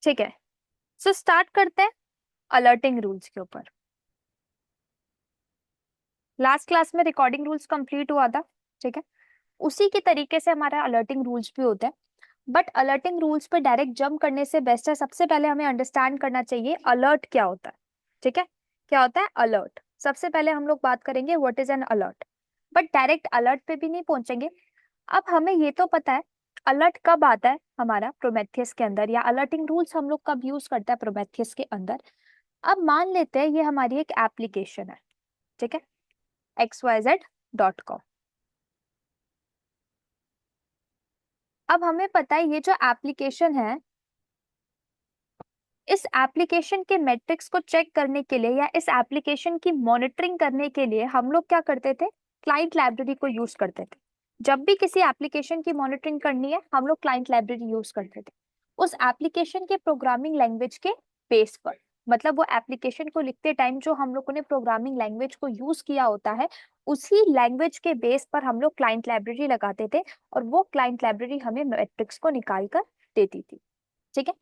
ठीक है, so start करते हैं अलर्टिंग रूल्स के ऊपर। लास्ट क्लास में रिकॉर्डिंग रूल्स कंप्लीट हुआ था। ठीक है, उसी के तरीके से हमारा अलर्टिंग रूल्स भी होता है। बट अलर्टिंग रूल्स पे डायरेक्ट जंप करने से बेस्ट है, सबसे पहले हमें अंडरस्टैंड करना चाहिए अलर्ट क्या होता है। ठीक है, क्या होता है अलर्ट, सबसे पहले हम लोग बात करेंगे what is an alert. But direct alert पे भी नहीं पहुंचेंगे। अब हमें ये तो पता है अलर्ट कब आता है हमारा प्रोमेथियस के अंदर, या अलर्टिंग रूल्स हम लोग कब यूज करते हैं प्रोमेथियस के अंदर। अब मान लेते हैं ये हमारी एक एप्लीकेशन है। ठीक है, xyz.com। अब हमें पता है ये जो एप्लीकेशन है, इस एप्लीकेशन के मेट्रिक्स को चेक करने के लिए या इस एप्लीकेशन की मॉनिटरिंग करने के लिए हम लोग क्या करते थे, क्लाइंट लाइब्रेरी को यूज करते थे। जब भी किसी एप्लीकेशन की मॉनिटरिंग करनी है हम लोग क्लाइंट लाइब्रेरी यूज करते थे उस एप्लीकेशन के प्रोग्रामिंग लैंग्वेज के बेस पर। मतलब वो एप्लीकेशन को लिखते टाइम जो हम लोगों ने प्रोग्रामिंग लैंग्वेज को यूज किया होता है, उसी लैंग्वेज के बेस पर हम लोग क्लाइंट लाइब्रेरी लगाते थे और वो क्लाइंट लाइब्रेरी हमें मैट्रिक्स को निकाल कर देती थी। ठीक है,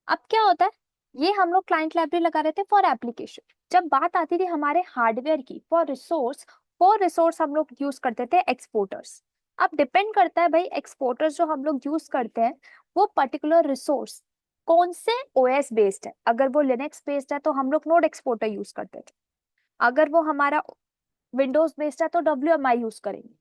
अब क्या होता है, ये हम लोग क्लाइंट लाइब्रेरी लगा रहे थे फॉर एप्लीकेशन। जब बात आती थी हमारे हार्डवेयर की फॉर रिसोर्स हम लोग यूज करते थे एक्सपोर्टर्स। अब डिपेंड करता है भाई, एक्सपोर्टर्स जो हम लोग यूज करते हैं वो पर्टिकुलर रिसोर्स कौन से ओएस बेस्ड है। अगर वो लिनक्स बेस्ड है तो हम लोग नोड एक्सपोर्टर यूज करते थे। अगर वो हमारा विंडोज बेस्ड है तो WMI यूज करेंगे।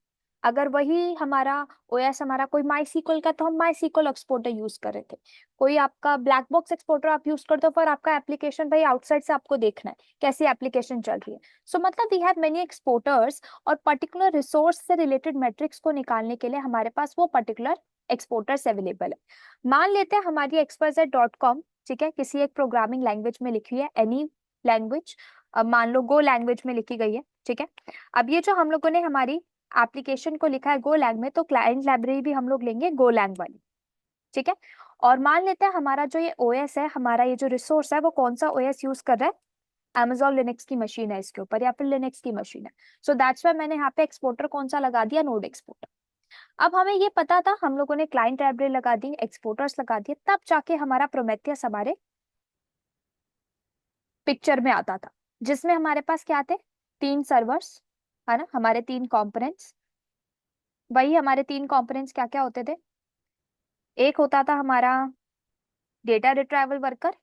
अगर वही हमारा ओएस हमारा कोई माई सीक्वल का तो हम माई सीक्वल एक्सपोर्टर यूज कर रहे थे। कोई आपका ब्लैक बॉक्स एक्सपोर्टर आप यूज करते हो पर आपका एप्लीकेशन भाई आउटसाइड से आपको देखना है कैसी एप्लीकेशन चल रही है। सो मतलब वी हैव मेनी एक्सपोर्टर्स और पर्टिकुलर रिसोर्स से रिलेटेड मैट्रिक्स को निकालने के लिए हमारे पास वो पर्टिकुलर एक्सपोर्टर्स अवेलेबल है। मान लेते हैं हमारी xyz.com, ठीक है, किसी एक प्रोग्रामिंग लैंग्वेज में लिखी है, एनी लैंग्वेज। अब मान लो गो लैंग्वेज में लिखी गई है। ठीक है, अब ये जो हम लोगों ने हमारी एप्लीकेशन को लिखा है गो लैंग में, तो क्लाइंट लाइब्रेरी भी हम लोग लेंगे गो लैंग वाली। ठीक है, और मान लेते हैं हमारा जो ये ओएस है, हमारा ये जो रिसोर्स है वो कौन सा ओएस यूज कर रहा है, Amazon लिनक्स की मशीन है इसके ऊपर या फिर लिनक्स की मशीन है। सो दैट्स वाई मैंने यहाँ पे एक्सपोर्टर कौन सा लगा दिया, नोड एक्सपोर्टर। अब हमें ये पता था, हम लोगों ने क्लाइंट लाइब्रेरी लगा दी, एक्सपोर्टर्स लगा दिए, तब जाके हमारा प्रोमेथियस हमारे पिक्चर में आता था, जिसमें हमारे पास क्या थे, तीन सर्वर्स, है ना, हमारे तीन कंपोनेंट्स। वही हमारे तीन कंपोनेंट्स क्या क्या होते थे, एक होता था हमारा डेटा रिट्राइवल वर्कर,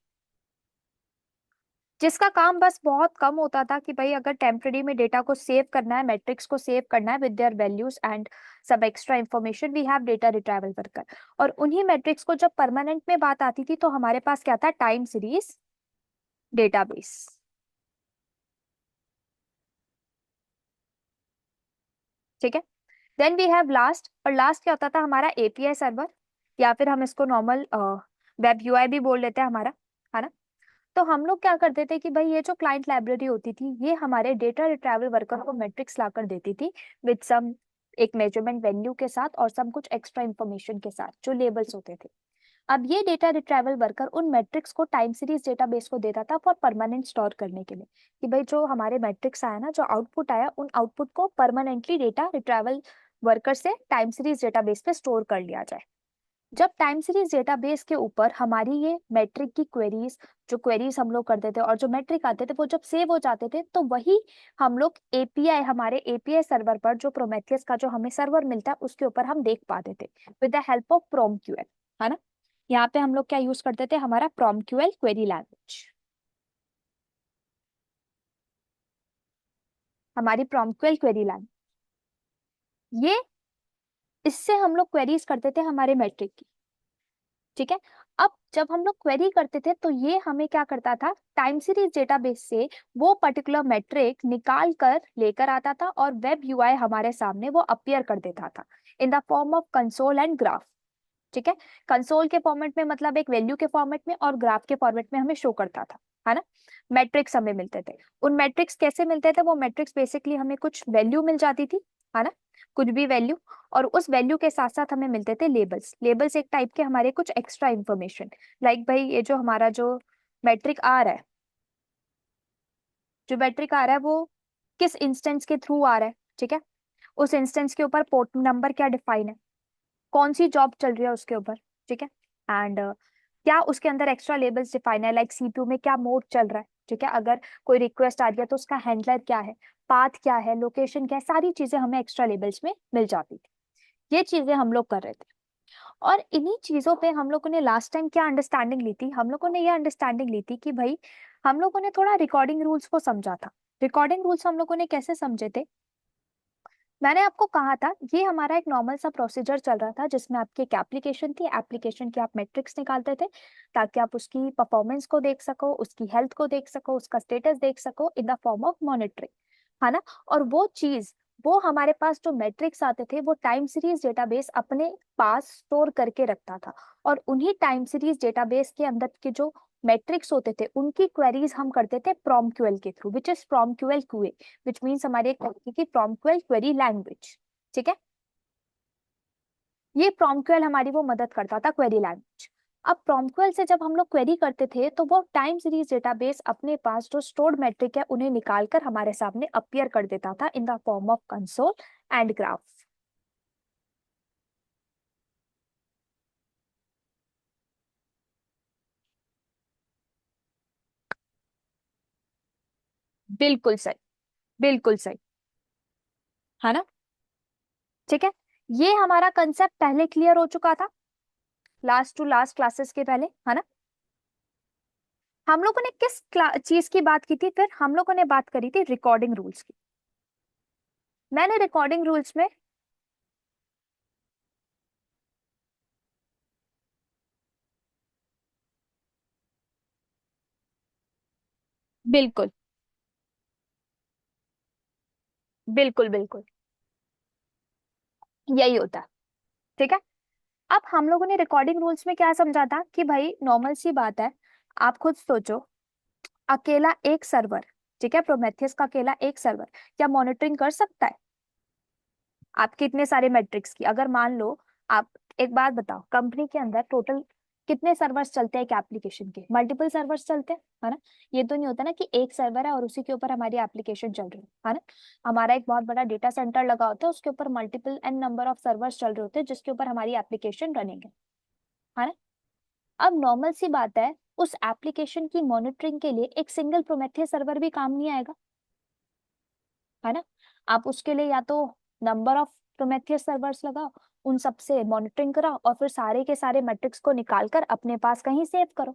जिसका काम बस बहुत कम होता था कि भाई अगर टेम्पररी में डेटा को सेव करना है, मैट्रिक्स को सेव करना है विद देयर वैल्यूज एंड सब extra information, we have data retrieval worker. और उन्हीं मैट्रिक्स को जब परमानेंट में बात आती थी तो हमारे पास क्या था, टाइम सीरीज डेटाबेस। ठीक है, देन वी हैव लास्ट, और लास्ट क्या होता था हमारा एपीआई सर्वर, या फिर हम इसको नॉर्मल वेब यूआई भी बोल लेते हैं हमारा, है ना। तो हम लोग क्या करते थे कि भाई ये जो क्लाइंट लाइब्रेरी होती थी ये हमारे डेटा रिट्राइवल वर्कर को मैट्रिक्स लाकर देती थी विद सम एक मेजरमेंट वैल्यू के साथ और सब कुछ एक्स्ट्रा इंफॉर्मेशन के साथ जो लेबल्स होते थे। अब ये डेटा रिट्राइवल वर्कर उन मैट्रिक्स को टाइम सीरीज डेटाबेस को देता था फॉर परमानेंट स्टोर करने के लिए, कि भाई जो हमारे मैट्रिक्स आया ना, जो आउटपुट आया, उन आउटपुट को परमानेंटली डेटा रिट्राइवल वर्कर से टाइम सीरीज डेटाबेस पे स्टोर कर लिया जाए। जब टाइम सीरीज डेटाबेस के ऊपर हमारी ये मैट्रिक की क्वेरीज, जो क्वेरीज हम लोग करते थे और जो मैट्रिक आते थे वो जब सेव हो जाते थे, तो वही हम लोग एपीआई, हमारे एपीआई सर्वर पर जो प्रोमेथियस का जो हमें सर्वर मिलता है उसके ऊपर हम देख पाते थे with the help of PromQL, है ना। यहाँ पे हम लोग क्या यूज करते थे, हमारा PromQL क्वेरी लैंग्वेज, हमारी PromQL क्वेरी लैंग्वेज, ये इससे हम लोग क्वेरीज करते थे हमारे मैट्रिक की। ठीक है, अब जब हम लोग क्वेरी करते थे तो ये हमें क्या करता था, टाइम सीरीज डेटाबेस से वो पर्टिकुलर मैट्रिक निकाल कर लेकर आता था और वेब यूआई हमारे सामने वो अपीयर कर देता था in the form of console and graph. ठीक है, कंसोल के फॉर्मेट में मतलब एक वैल्यू के फॉर्मेट में, और ग्राफ के फॉर्मेट में हमें शो करता था, है ना। मैट्रिक्स हमें मिलते थे, उन मैट्रिक्स कैसे मिलते थे, वो मैट्रिक्स बेसिकली हमें कुछ वैल्यू मिल जाती थी, है ना, कुछ भी वैल्यू। और उस वैल्यू के साथ साथ हमें मिलते थे लेबल्स, लेबल्स एक टाइप के हमारे कुछ एक्स्ट्रा इंफॉर्मेशन, लाइक भाई ये जो हमारा जो मैट्रिक आ रहा है, जो मैट्रिक आ रहा है वो किस इंस्टेंस के थ्रू आ रहा है। ठीक है, उस इंस्टेंस के ऊपर पोर्ट नंबर क्या डिफाइन है, कौन सी जॉब चल रही है उसके ऊपर। ठीक है, एंड क्या उसके अंदर एक्स्ट्रा लेबल्स डिफाइन है, लाइक सीपीयू में क्या मोड चल रहा है, ठीक है, अगर कोई रिक्वेस्ट आ रही है तो उसका हैंडलर क्या है, पाथ क्या है, लोकेशन क्या है, सारी चीजें हमें एक्स्ट्रा लेबल्स में मिल जाती थी। ये चीजें हम लोग कर रहे थे। और इन्हीं चीजों पे हम लोगों ने लास्ट टाइम क्या अंडरस्टैंडिंग ली थी, हम लोगों ने ये अंडरस्टैंडिंग ली थी कि भाई हम लोगों ने थोड़ा रिकॉर्डिंग रूल्स को समझा था। रिकॉर्डिंग रूल्स हम लोगों ने कैसे समझे थे, मैंने आपको कहा था ये हमारा एक नॉर्मल सा प्रोसीजर चल रहा था जिसमें आपकी एक एप्लीकेशन थी, एप्लीकेशन की आप मैट्रिक्स निकालते थे ताकि आप उसकी परफॉर्मेंस को देख सको, उसकी हेल्थ को देख सको, उसका स्टेटस देख सको in the form of monitoring, है ना। और वो चीज, वो हमारे पास जो मैट्रिक्स आते थे वो टाइम सीरीज डेटाबेस अपने पास स्टोर करके रखता था। और उन्हीं टाइम सीरीज डेटाबेस के अंदर के जो मैट्रिक्स होते थे उनकी क्वेरीज हम करते थे PromQL के through, which is PromQL QA, which means हमारी एक तरीके की PromQL क्वेरी लैंग्वेज, ठीक है। ये PromQL हमारी वो मदद करता था क्वेरी लैंग्वेज। अब PromQL से जब हम लोग क्वेरी करते थे तो वो टाइम सीरीज डेटाबेस अपने पास जो स्टोर्ड मैट्रिक है उन्हें निकालकर हमारे सामने अपीयर कर देता था in the form of console and graph. बिल्कुल सही, बिल्कुल सही, है ना, ठीक है। ये हमारा कंसेप्ट पहले क्लियर हो चुका था लास्ट टू लास्ट क्लासेस के पहले, है ना। हम लोगों ने किस चीज की बात की थी, फिर हम लोगों ने बात करी थी रिकॉर्डिंग रूल्स की। मैंने रिकॉर्डिंग रूल्स में, बिल्कुल, बिल्कुल बिल्कुल यही होता है, ठीक है। अब हम लोगों ने रिकॉर्डिंग रूल्स में क्या समझा था कि भाई नॉर्मल सी बात है, आप खुद सोचो, अकेला एक सर्वर, ठीक है, प्रोमेथियस का अकेला एक सर्वर क्या मॉनिटरिंग कर सकता है आपके इतने सारे मैट्रिक्स की। अगर मान लो, आप एक बात बताओ, कंपनी के अंदर टोटल कितने सर्वर्स चलते हैं एक एप्लीकेशन के, मल्टीपल सर्वर्स चलते हैं, है ना। ये तो नहीं होता ना कि एक सर्वर है और उसी के ऊपर हमारी एप्लीकेशन चल रही है ना। हमारा एक बहुत बड़ा डेटा सेंटर लगा होता है, उसके ऊपर multiple n number of servers चल रहे होते हैं जिसके ऊपर हमारी एप्लीकेशन रनिंग है ना। अब नॉर्मल सी बात है, उस एप्लीकेशन की मॉनिटरिंग के लिए एक सिंगल प्रोमेथियस सर्वर भी काम नहीं आएगा, है ना। आप उसके लिए या तो नंबर ऑफ प्रोमेथियस सर्वर्स लगाओ, उन सबसे मॉनिटरिंग कराओ और फिर सारे के सारे मैट्रिक्स को निकालकर अपने पास कहीं सेव करो।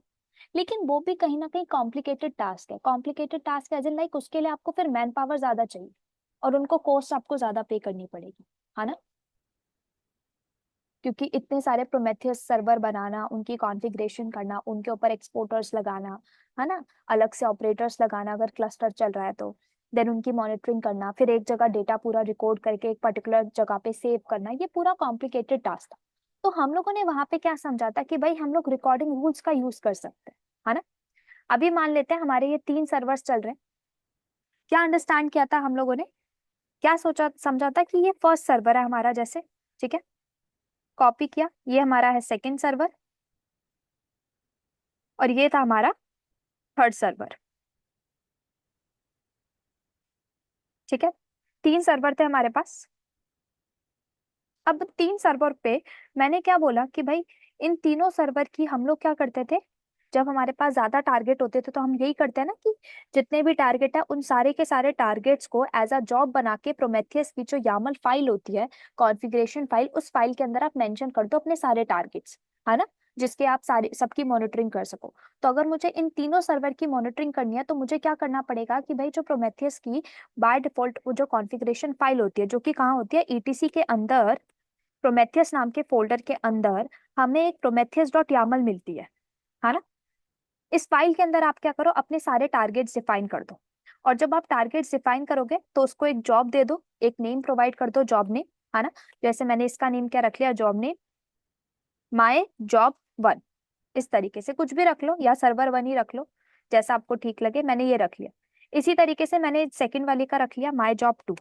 लेकिन वो भी कहीं ना कहीं कॉम्प्लिकेटेड टास्क है, complicated task as in like उसके लिए आपको फिर मैन पावर ज्यादा चाहिए और उनको कॉस्ट आपको ज्यादा पे करनी पड़ेगी, है ना। क्योंकि इतने सारे प्रोमेथियस सर्वर बनाना, उनकी कॉन्फ़िगरेशन करना, उनके ऊपर एक्सपोर्टर्स लगाना, है ना, अलग से ऑपरेटर्स लगाना अगर क्लस्टर चल रहा है तो, देन उनकी मॉनिटरिंग करना, फिर एक जगह डेटा पूरा रिकॉर्ड करके एक पर्टिकुलर जगह पे सेव करना, ये पूरा कॉम्प्लिकेटेड टास्क था। तो हम लोगों ने वहां पे क्या समझा था कि भाई हम लोग रिकॉर्डिंग रूल्स का यूज कर सकते हैं, है ना। अभी मान लेते हैं हमारे ये 3 सर्वर्स चल रहे हैं, क्या अंडरस्टैंड किया था हम लोगों ने, क्या सोचा समझा था कि ये फर्स्ट सर्वर है हमारा, जैसे, ठीक है, कॉपी किया, ये हमारा है सेकंड सर्वर और ये था हमारा थर्ड सर्वर, ठीक है। 3 सर्वर थे हमारे पास। अब 3 सर्वर पे मैंने क्या बोला कि भाई इन तीनों सर्वर की हम लोग क्या करते थे, जब हमारे पास ज्यादा टारगेट होते थे तो हम यही करते हैं ना कि जितने भी टारगेट है उन सारे के सारे टारगेट्स को एज अ जॉब बना के प्रोमेथियस की जो यामल फाइल होती है, कॉन्फ़िगरेशन फाइल, उस फाइल के अंदर आप मेंशन कर दो अपने सारे टारगेट्स, है ना, जिसके आप सारे सबकी मॉनिटरिंग कर सको। तो अगर मुझे इन तीनों सर्वर की मॉनिटरिंग करनी है तो मुझे क्या करना पड़ेगा कि भाई जो प्रोमेथियस की बाय डिफॉल्ट वो जो कॉन्फ़िगरेशन फाइल होती है, जो कि कहाँ होती है, ईटीसी के अंदर, प्रोमेथियस नाम के फोल्डर के अंदर हमें एक प्रोमेथियस डॉट यामल मिलती है ना। इस फाइल के अंदर आप क्या करो, अपने सारे टारगेट्स डिफाइन कर दो। और जब आप टारगेट्स डिफाइन करोगे तो उसको एक जॉब दे दो, एक नेम प्रोवाइड कर दो, जॉब नेम, है ना। जैसे मैंने इसका नेम क्या रख लिया, जॉब नेम माई जॉब 1, इस तरीके से कुछ भी रख लो या सर्वर 1 ही रख लो, जैसा आपको ठीक लगे, मैंने ये रख लिया। इसी तरीके से मैंने सेकंड वाली का रख लिया माई जॉब 2,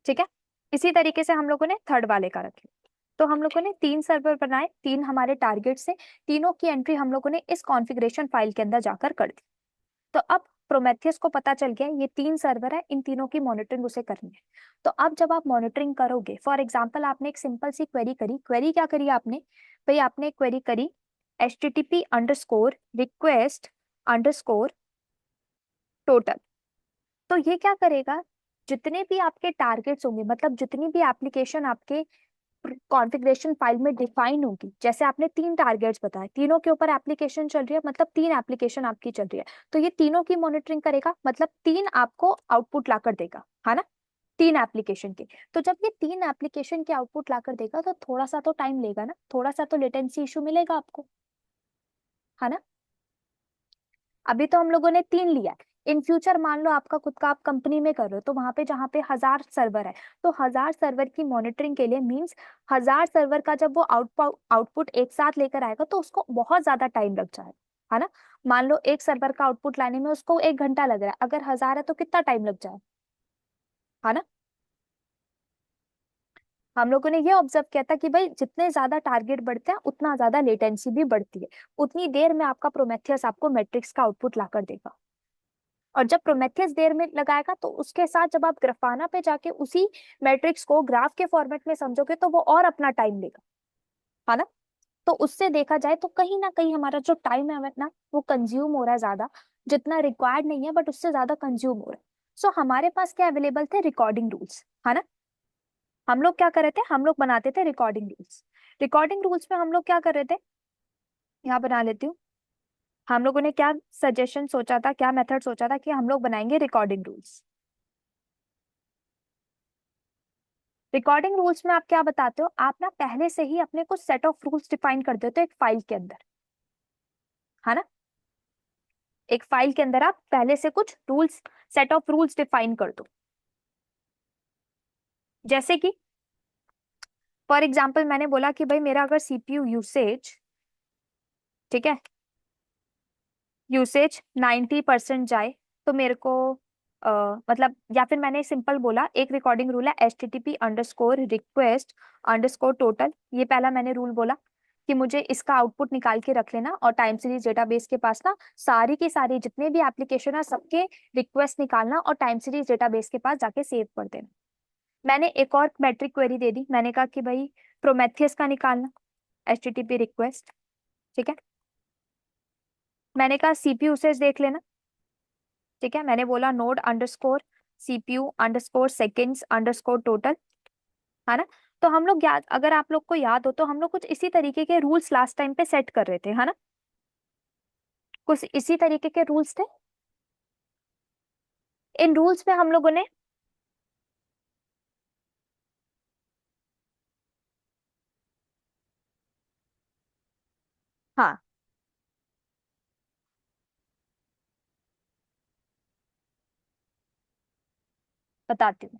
ठीक है। इसी तरीके से हम लोगों ने थर्ड वाले का रख लिया। तो हम लोगों ने 3 सर्वर बनाए, 3 हमारे टारगेट से, तीनों की एंट्री हम लोगों ने इस कॉन्फ़िगरेशन फाइल के अंदर जाकर कर दी। तो अब प्रोमेथियस को पता चल गया ये 3 सर्वर है, इन तीनों की मॉनिटरिंग उसे करनी है। तो अब जब आप मॉनिटरिंग करोगे, फॉर एग्जाम्पल आपने एक सिंपल सी क्वेरी करी, क्वेरी क्या करी आपने भाई, आपने क्वेरी करी http_request_total। तो ये क्या करेगा, जितने भी आपके टारगेट्स होंगे, मतलब जितनी भी एप्लीकेशन आपके कॉन्फ़िगरेशन फाइल में डिफाइन होगी, जैसे आपने 3 टारगेट्स बताए, तीनों के ऊपर एप्लीकेशन चल रही है, मतलब 3 एप्लीकेशन आपकी चल रही है, तो ये तीनों की मॉनिटरिंग करेगा, मतलब 3 आपको आउटपुट ला कर देगा, है ना, 3 एप्लीकेशन के। तो जब ये 3 एप्लीकेशन के आउटपुट ला कर देगा तो थोड़ा सा तो टाइम लेगा ना, थोड़ा सा तो लेटेंसी इशू मिलेगा आपको, है ना। अभी तो हम लोगों ने 3 लिया है, इन फ्यूचर मान लो आपका खुद का आप कंपनी में कर रहे हो, तो वहां पे जहाँ पे 1000 सर्वर है, तो 1000 सर्वर की मॉनिटरिंग के लिए मींस 1000 सर्वर का जब वो आउटपुट एक साथ लेकर आएगा तो उसको बहुत ज्यादा टाइम लग जाएगा, है ना। मान लो एक सर्वर का आउटपुट लाने में उसको 1 घंटा लग रहा है, अगर 1000 है तो कितना टाइम लग जाए, है ना। हम लोगों ने ये ऑब्जर्व किया था कि भाई जितने ज्यादा टारगेट बढ़ते हैं उतना ज्यादा लेटेंसी भी बढ़ती है, उतनी देर में आपका प्रोमेथियस आपको मैट्रिक्स का आउटपुट ला कर देगा। और जब प्रोमेथियस देर में लगाएगा तो उसके साथ जब आप ग्राफाना पे जाके उसी मैट्रिक्स को ग्राफ के फॉर्मेट में समझोगे तो वो और अपना टाइम लेगा, है ना। तो उससे देखा जाए तो कहीं ना कहीं हमारा जो टाइम है ना वो कंज्यूम हो रहा है ज्यादा, जितना रिक्वायर्ड नहीं है बट उससे ज्यादा कंज्यूम हो रहा है। सो हमारे पास क्या अवेलेबल थे, रिकॉर्डिंग रूल्स, है ना। हम लोग क्या कर रहे थे, हम लोग बनाते थे रिकॉर्डिंग रूल्स। रिकॉर्डिंग रूल्स में हम लोग क्या कर रहे थे, यहाँ बना लेती हूँ। हम लोगों ने क्या सजेशन सोचा था, क्या मेथड सोचा था कि हम लोग बनाएंगे रिकॉर्डिंग रूल्स। रिकॉर्डिंग रूल्स में आप क्या बताते हो, आप ना पहले से ही अपने कुछ सेट ऑफ रूल्स डिफाइन कर देते हो एक फाइल के अंदर, है ना। एक फाइल के अंदर आप पहले से कुछ rules, set of rules define कर दो। जैसे कि फॉर एग्जांपल मैंने बोला कि भाई मेरा अगर सीपीयू यूसेज, ठीक है, यूसेज 90% जाए तो मेरे को मतलब, या फिर मैंने सिंपल बोला एक रिकॉर्डिंग रूल है http_request_total, ये पहला मैंने रूल बोला कि मुझे इसका आउटपुट निकाल के रख लेना और टाइम सीरीज डेटाबेस के पास ना सारी की सारी जितने भी एप्लीकेशन है सबके रिक्वेस्ट निकालना और टाइम सीरीज डेटाबेस के पास जाके सेव कर देना। मैंने एक और मैट्रिक क्वेरी दे दी, मैंने कहा कि भाई प्रोमेथियस का निकालना http रिक्वेस्ट, ठीक है। मैंने कहा सीपीयू यूसेज देख लेना, ठीक है। मैंने बोला node underscore CPU underscore seconds underscore total, है ना। तो हम लोग याद, अगर आप लोग को याद हो तो हम लोग कुछ इसी तरीके के रूल्स लास्ट टाइम पे सेट कर रहे थे, है ना। कुछ इसी तरीके के रूल्स थे। इन रूल्स में हम लोगों ने, हाँ बताती हूँ।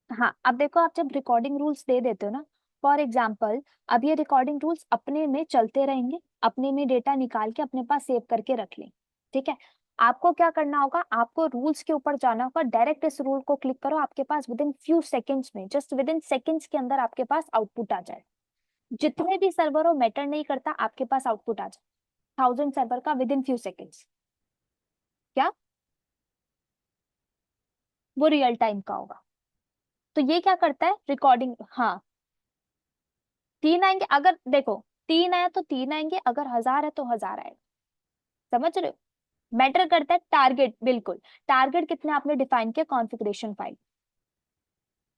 हाँ अब देखो, आप जब रिकॉर्डिंग रूल्स दे देते हो ना, फॉर एग्जाम्पल अब ये रिकॉर्डिंग रूल्स अपने में चलते रहेंगे, अपने में डेटा निकाल के अपने पास सेव करके रख लें, ठीक है। आपको क्या करना होगा, आपको रूल्स के ऊपर जाना होगा, डायरेक्ट इस रूल को क्लिक करो, आपके पास विद इन फ्यू सेकेंड्स में, जस्ट विद इन सेकेंड्स के अंदर आपके पास आउटपुट आ जाए। जितने भी सर्वर हो मैटर नहीं करता, आपके पास आउटपुट आ जाए, 1000 सर्वर का विद इन फ्यू सेकेंड्स। क्या वो रियल टाइम का होगा। तो ये क्या करता है रिकॉर्डिंग, हाँ 3 आएंगे, अगर देखो 3 आया तो 3 आएंगे, अगर 1000 है तो 1000 आएगा, समझ रहे हो। मैटर करता है टारगेट, बिल्कुल टारगेट कितने आपने डिफाइन किया कॉन्फ़िगरेशन फाइल।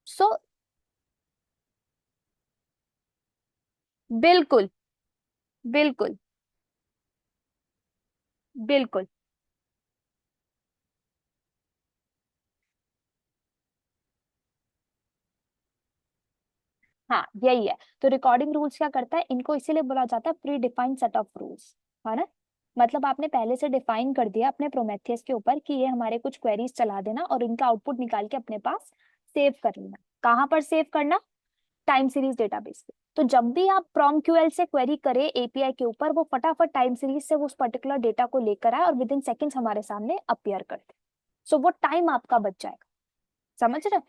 सो बिल्कुल बिल्कुल बिल्कुल, हाँ यही है। तो रिकॉर्डिंग रूल्स क्या करता है, इनको इसीलिए बोला जाता है pre defined set of rules, है ना। मतलब आपने पहले से डिफाइन कर दिया अपने प्रोमेथियस के ऊपर कि ये हमारे कुछ क्वेरीज चला देना और इनका आउटपुट निकाल के अपने पास सेव कर लेना। कहाँ पर सेव करना, टाइम सीरीज डेटाबेस पे। तो जब भी आप PromQL से क्वेरी करें एपीआई के ऊपर, वो फटाफट टाइम सीरीज से वो उस पर्टिकुलर डेटा को लेकर आए और विद इन सेकेंड्स हमारे सामने अपीयर कर दे। सो वो टाइम आपका बच जाएगा, समझ रहे हो?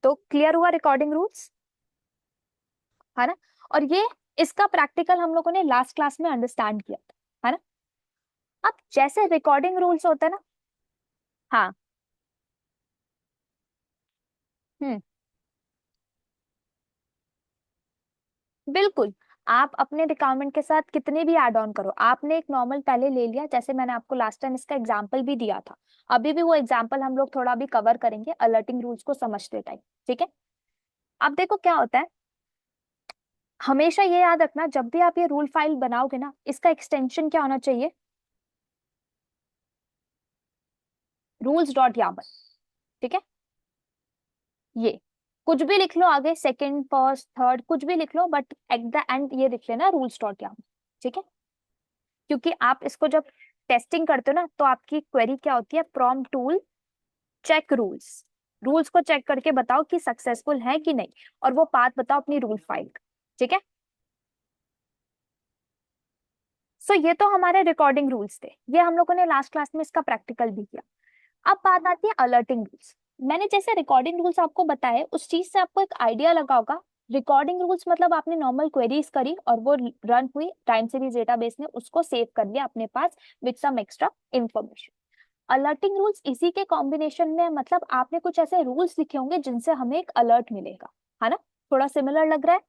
तो क्लियर हुआ रिकॉर्डिंग रूल्स, है ना। और ये इसका प्रैक्टिकल हम लोगों ने लास्ट क्लास में अंडरस्टैंड किया था, है ना। अब जैसे रिकॉर्डिंग रूल्स होते हैं ना। हाँ। हम्म। बिल्कुल। आप अपने रिक्वायरमेंट के साथ कितने भी ऐड ऑन करो, आपने एक नॉर्मल पहले ले लिया, जैसे मैंने आपको लास्ट टाइम इसका एग्जांपल भी दिया था, अभी भी वो एग्जांपल हम लोग थोड़ा भी कवर करेंगे अलर्टिंग रूल्स को समझते टाइम। ठीक है। अब देखो क्या होता है, हमेशा ये याद रखना जब भी आप ये रूल फाइल बनाओगे ना, इसका एक्सटेंशन क्या होना चाहिए, रूल्स डॉट यामल। ठीक है। ये कुछ भी लिख लो आगे, सेकंड फर्स्ट थर्ड कुछ भी लिख लो, बट एट द एंड ये लिख लेना रूल्स डॉट यामल। ठीक है। क्योंकि आप इसको जब टेस्टिंग करते हो ना, तो आपकी क्वेरी क्या होती है, prompt tool check rules, rules को चेक करके बताओ कि सक्सेसफुल है कि नहीं, और वो पाथ बताओ अपनी रूल फाइल का। ठीक है। सो ये तो हमारे रिकॉर्डिंग रूल्स थे, ये हम लोगों ने लास्ट क्लास में इसका प्रैक्टिकल भी किया। अब बात आती है अलर्टिंग रूल्स। मैंने जैसे रिकॉर्डिंग रूल्स आपको बताए, उस चीज से आपको एक आइडिया लगा होगा। रिकॉर्डिंग रूल्स मतलब आपने नॉर्मल क्वेरीज करी और वो रन हुई, टाइम सीरीज डेटाबेस ने उसको सेव कर लिया अपने पास with some extra information. Alerting rules इसी के कॉम्बिनेशन में, मतलब आपने कुछ ऐसे रूल्स लिखे होंगे जिनसे हमें एक अलर्ट मिलेगा, है ना। थोड़ा सिमिलर लग रहा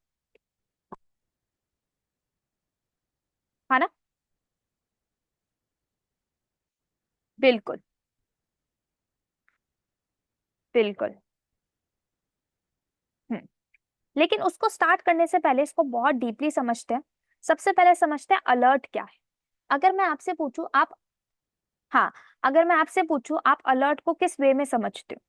है ना। बिल्कुल। बिल्कुल। हम्म। लेकिन उसको स्टार्ट करने से पहले इसको बहुत डीपली समझते हैं। सबसे पहले समझते हैं अलर्ट क्या है। अगर मैं आपसे पूछूं आप, हाँ, अगर मैं आपसे पूछूं आप अलर्ट को किस वे में समझते हो।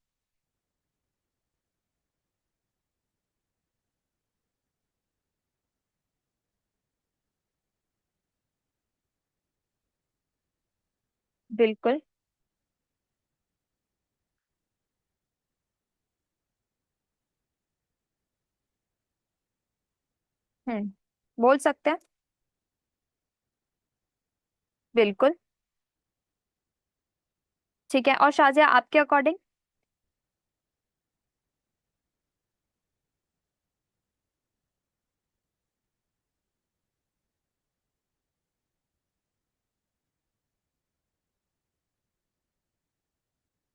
बिल्कुल। बोल सकते हैं। बिल्कुल। ठीक है, और शाजिया आपके अकॉर्डिंग।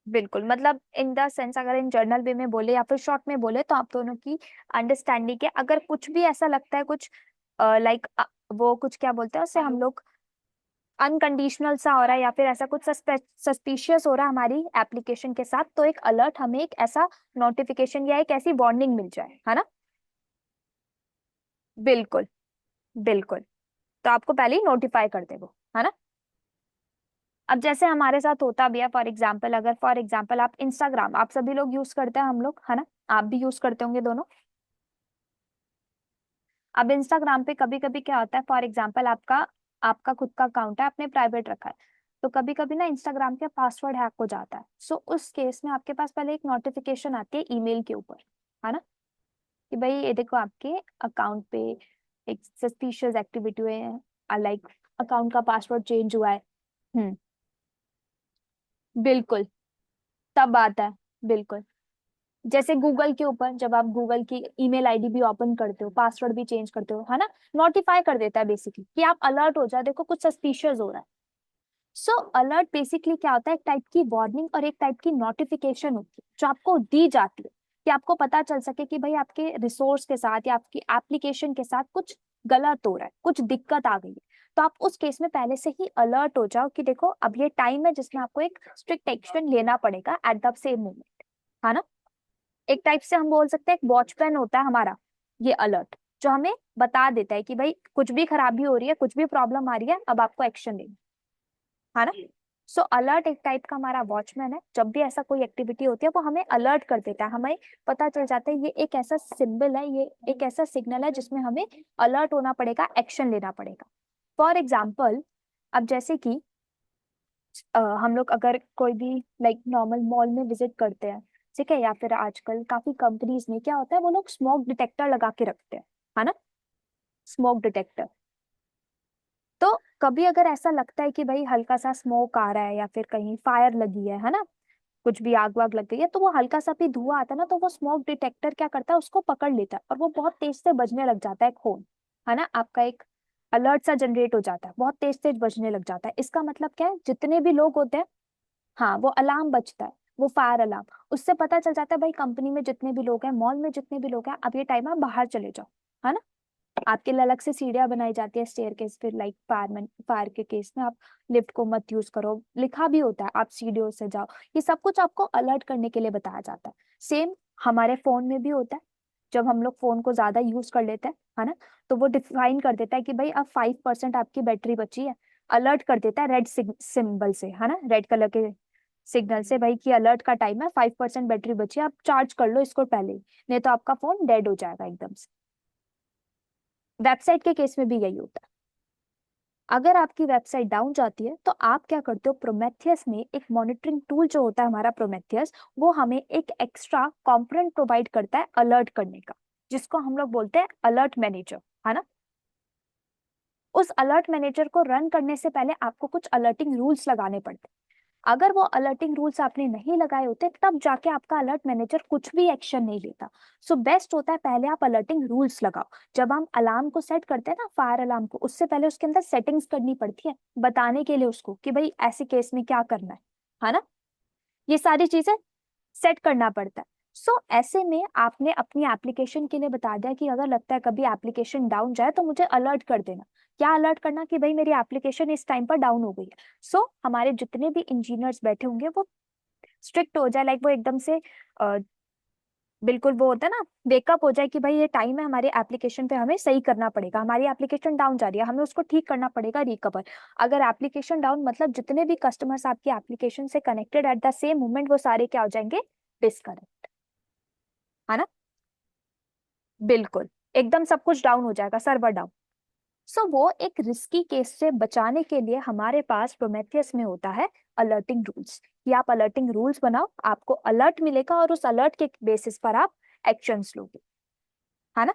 बिल्कुल, मतलब इन द सेंस अगर इन जर्नल वे में बोले या फिर शॉर्ट में बोले, तो आप दोनों की अंडरस्टैंडिंग है, अगर कुछ भी ऐसा लगता है कुछ लाइक वो कुछ क्या बोलते हैं उसे हम लोग, अनकंडीशनल सा हो रहा है या फिर ऐसा कुछ सस्पिशियस हो रहा है हमारी एप्लीकेशन के साथ, तो एक अलर्ट हमें एक ऐसा नोटिफिकेशन या एक ऐसी वार्निंग मिल जाए, है ना। बिल्कुल। बिल्कुल। तो आपको पहले ही नोटिफाई कर दे वो, है ना। अब जैसे हमारे साथ होता भी है, फॉर एग्जाम्पल अगर फॉर एग्जाम्पल आप इंस्टाग्राम, आप सभी लोग यूज करते हैं, हम लोग, है ना, आप भी यूज करते होंगे दोनों। अब इंस्टाग्राम पे कभी कभी क्या होता है, फॉर एग्जाम्पल आपका आपका खुद का अकाउंट है, आपने प्राइवेट रखा है, तो कभी कभी ना इंस्टाग्राम का पासवर्ड हैक हो जाता है। सो उस केस में आपके पास पहले एक नोटिफिकेशन आती है ईमेल के ऊपर, है ना, कि भाई ये देखो आपके अकाउंट पे एक सस्पिशियस एक्टिविटी हुए है, लाइक अकाउंट का पासवर्ड चेंज हुआ है। हम्म। बिल्कुल। तब आता है। बिल्कुल। जैसे गूगल के ऊपर जब आप गूगल की ईमेल आईडी भी ओपन करते हो, पासवर्ड भी चेंज करते हो, है ना, नोटिफाई कर देता है बेसिकली कि आप अलर्ट हो जाओ, देखो कुछ सस्पिशियस हो रहा है। सो अलर्ट बेसिकली क्या होता है, एक टाइप की वार्निंग और एक टाइप की नोटिफिकेशन होती है जो आपको दी जाती है, कि आपको पता चल सके कि भाई आपके रिसोर्स के साथ या आपकी एप्लीकेशन के साथ कुछ गलत हो रहा है, कुछ दिक्कत आ गई है। तो आप उस केस में पहले से ही अलर्ट हो जाओ कि देखो अब ये टाइम है जिसमें आपको एक स्ट्रिक्ट एक्शन लेना पड़ेगा एट द सेम मोमेंट, है ना। एक टाइप से हम बोल सकते हैं एक वॉचमैन होता है हमारा ये अलर्ट, जो हमें बता देता है कि भाई कुछ भी खराबी हो रही है, कुछ भी प्रॉब्लम आ रही है, अब आपको एक्शन लेना है ना। सो अलर्ट एक टाइप का हमारा वॉचमैन है, जब भी ऐसा कोई एक्टिविटी होती है वो हमें अलर्ट कर देता है, हमें पता चल जाता है ये एक ऐसा सिंबल है, ये एक ऐसा सिग्नल है जिसमें हमें अलर्ट होना पड़ेगा, एक्शन लेना पड़ेगा। फॉर एग्जाम्पल, अब जैसे कि हम लोग अगर कोई भी लाइक नॉर्मल मॉल में विजिट करते हैं, ठीक है, या फिर आजकल काफी कंपनीज में क्या होता है, वो लोग स्मोक डिटेक्टर लगा के रखते हैं, है ना, स्मोक डिटेक्टर। तो कभी अगर ऐसा लगता है कि भाई हल्का सा स्मोक आ रहा है या फिर कहीं फायर लगी है ना, कुछ भी आग वाग लग गई है, तो वो हल्का सा भी धुआं आता है ना, तो वो स्मोक डिटेक्टर क्या करता है, उसको पकड़ लेता है और वो बहुत तेज से बजने लग जाता है एक हॉर्न, है ना, आपका एक अलर्ट सा जनरेट हो जाता है, बहुत तेज तेज बजने लग जाता है। इसका मतलब क्या है, जितने भी लोग होते हैं, हाँ वो अलार्म बजता है, वो फायर अलार्म, उससे पता चल जाता है भाई कंपनी में जितने भी लोग हैं, मॉल में जितने भी लोग हैं, अब ये टाइम है बाहर चले जाओ, है ना। आपके लिए अलग से सीढ़ियां बनाई जाती है स्टेयर केस पे, लाइक फायरमैन, फायर के केस में आप लिफ्ट को मत यूज करो, लिखा भी होता है आप सीढ़ियों से जाओ। ये सब कुछ आपको अलर्ट करने के लिए बताया जाता है। सेम हमारे फोन में भी होता है, जब हम लोग फोन को ज्यादा यूज कर लेते हैं, है ना, तो वो डिफाइन कर देता है कि भाई अब 5% आपकी बैटरी बची है, अलर्ट कर देता है रेड सिंबल से, है ना, रेड कलर के सिग्नल से, भाई कि अलर्ट का टाइम है, 5% बैटरी बची है, आप चार्ज कर लो इसको पहले ही, नहीं तो आपका फोन डेड हो जाएगा एकदम से। वेबसाइट के केस में भी यही होता है। अगर आपकी वेबसाइट डाउन जाती है तो आप क्या करते हो, प्रोमेथियस में एक मॉनिटरिंग टूल जो होता है हमारा प्रोमेथियस, वो हमें एक एक्स्ट्रा कंपोनेंट प्रोवाइड करता है अलर्ट करने का, जिसको हम लोग बोलते हैं अलर्ट मैनेजर, है ना। उस अलर्ट मैनेजर को रन करने से पहले आपको कुछ अलर्टिंग रूल्स लगाने पड़ते हैं। अगर वो अलर्टिंग रूल्स आपने नहीं लगाए होते तब जाके आपका अलर्ट मैनेजर कुछ भी एक्शन नहीं लेता। सो बेस्ट होता है पहले आप अलर्टिंग रूल्स लगाओ। जब हम अलार्म को सेट करते हैं ना, फायर अलार्म को, उससे पहले उसके अंदर सेटिंग्स करनी पड़ती है, बताने के लिए उसको कि भाई ऐसे केस में क्या करना है ना, ये सारी चीजें सेट करना पड़ता है। सो ऐसे में आपने अपनी एप्लीकेशन के लिए बता दिया कि अगर लगता है कभी एप्लीकेशन डाउन जाए तो मुझे अलर्ट कर देना। क्या अलर्ट करना, कि भाई मेरी एप्लीकेशन इस टाइम पर डाउन हो गई है। सो हमारे जितने भी इंजीनियर्स बैठे होंगे वो स्ट्रिक्ट हो जाए, लाइक वो एकदम से बिल्कुल वो होता है ना, वेकअप हो जाए कि भाई ये टाइम है, हमारे एप्लीकेशन पे हमें सही करना पड़ेगा, हमारी एप्लीकेशन डाउन जा रही है, हमें उसको ठीक करना पड़ेगा, रिकवर। अगर एप्लीकेशन डाउन मतलब जितने भी कस्टमर्स आपकी एप्लीकेशन से connected at the same moment, वो सारे क्या हो जाएंगे, डिस्कनेक्ट, है ना। बिल्कुल, एकदम सब कुछ डाउन हो जाएगा, सर्वर डाउन। सो वो एक रिस्की केस से बचाने के लिए हमारे पास प्रोमेथियस में होता है अलर्टिंग रूल्स, कि आप अलर्टिंग रूल्स बनाओ, आपको अलर्ट मिलेगा और उस अलर्ट के बेसिस पर आप एक्शंस लोगे, है ना।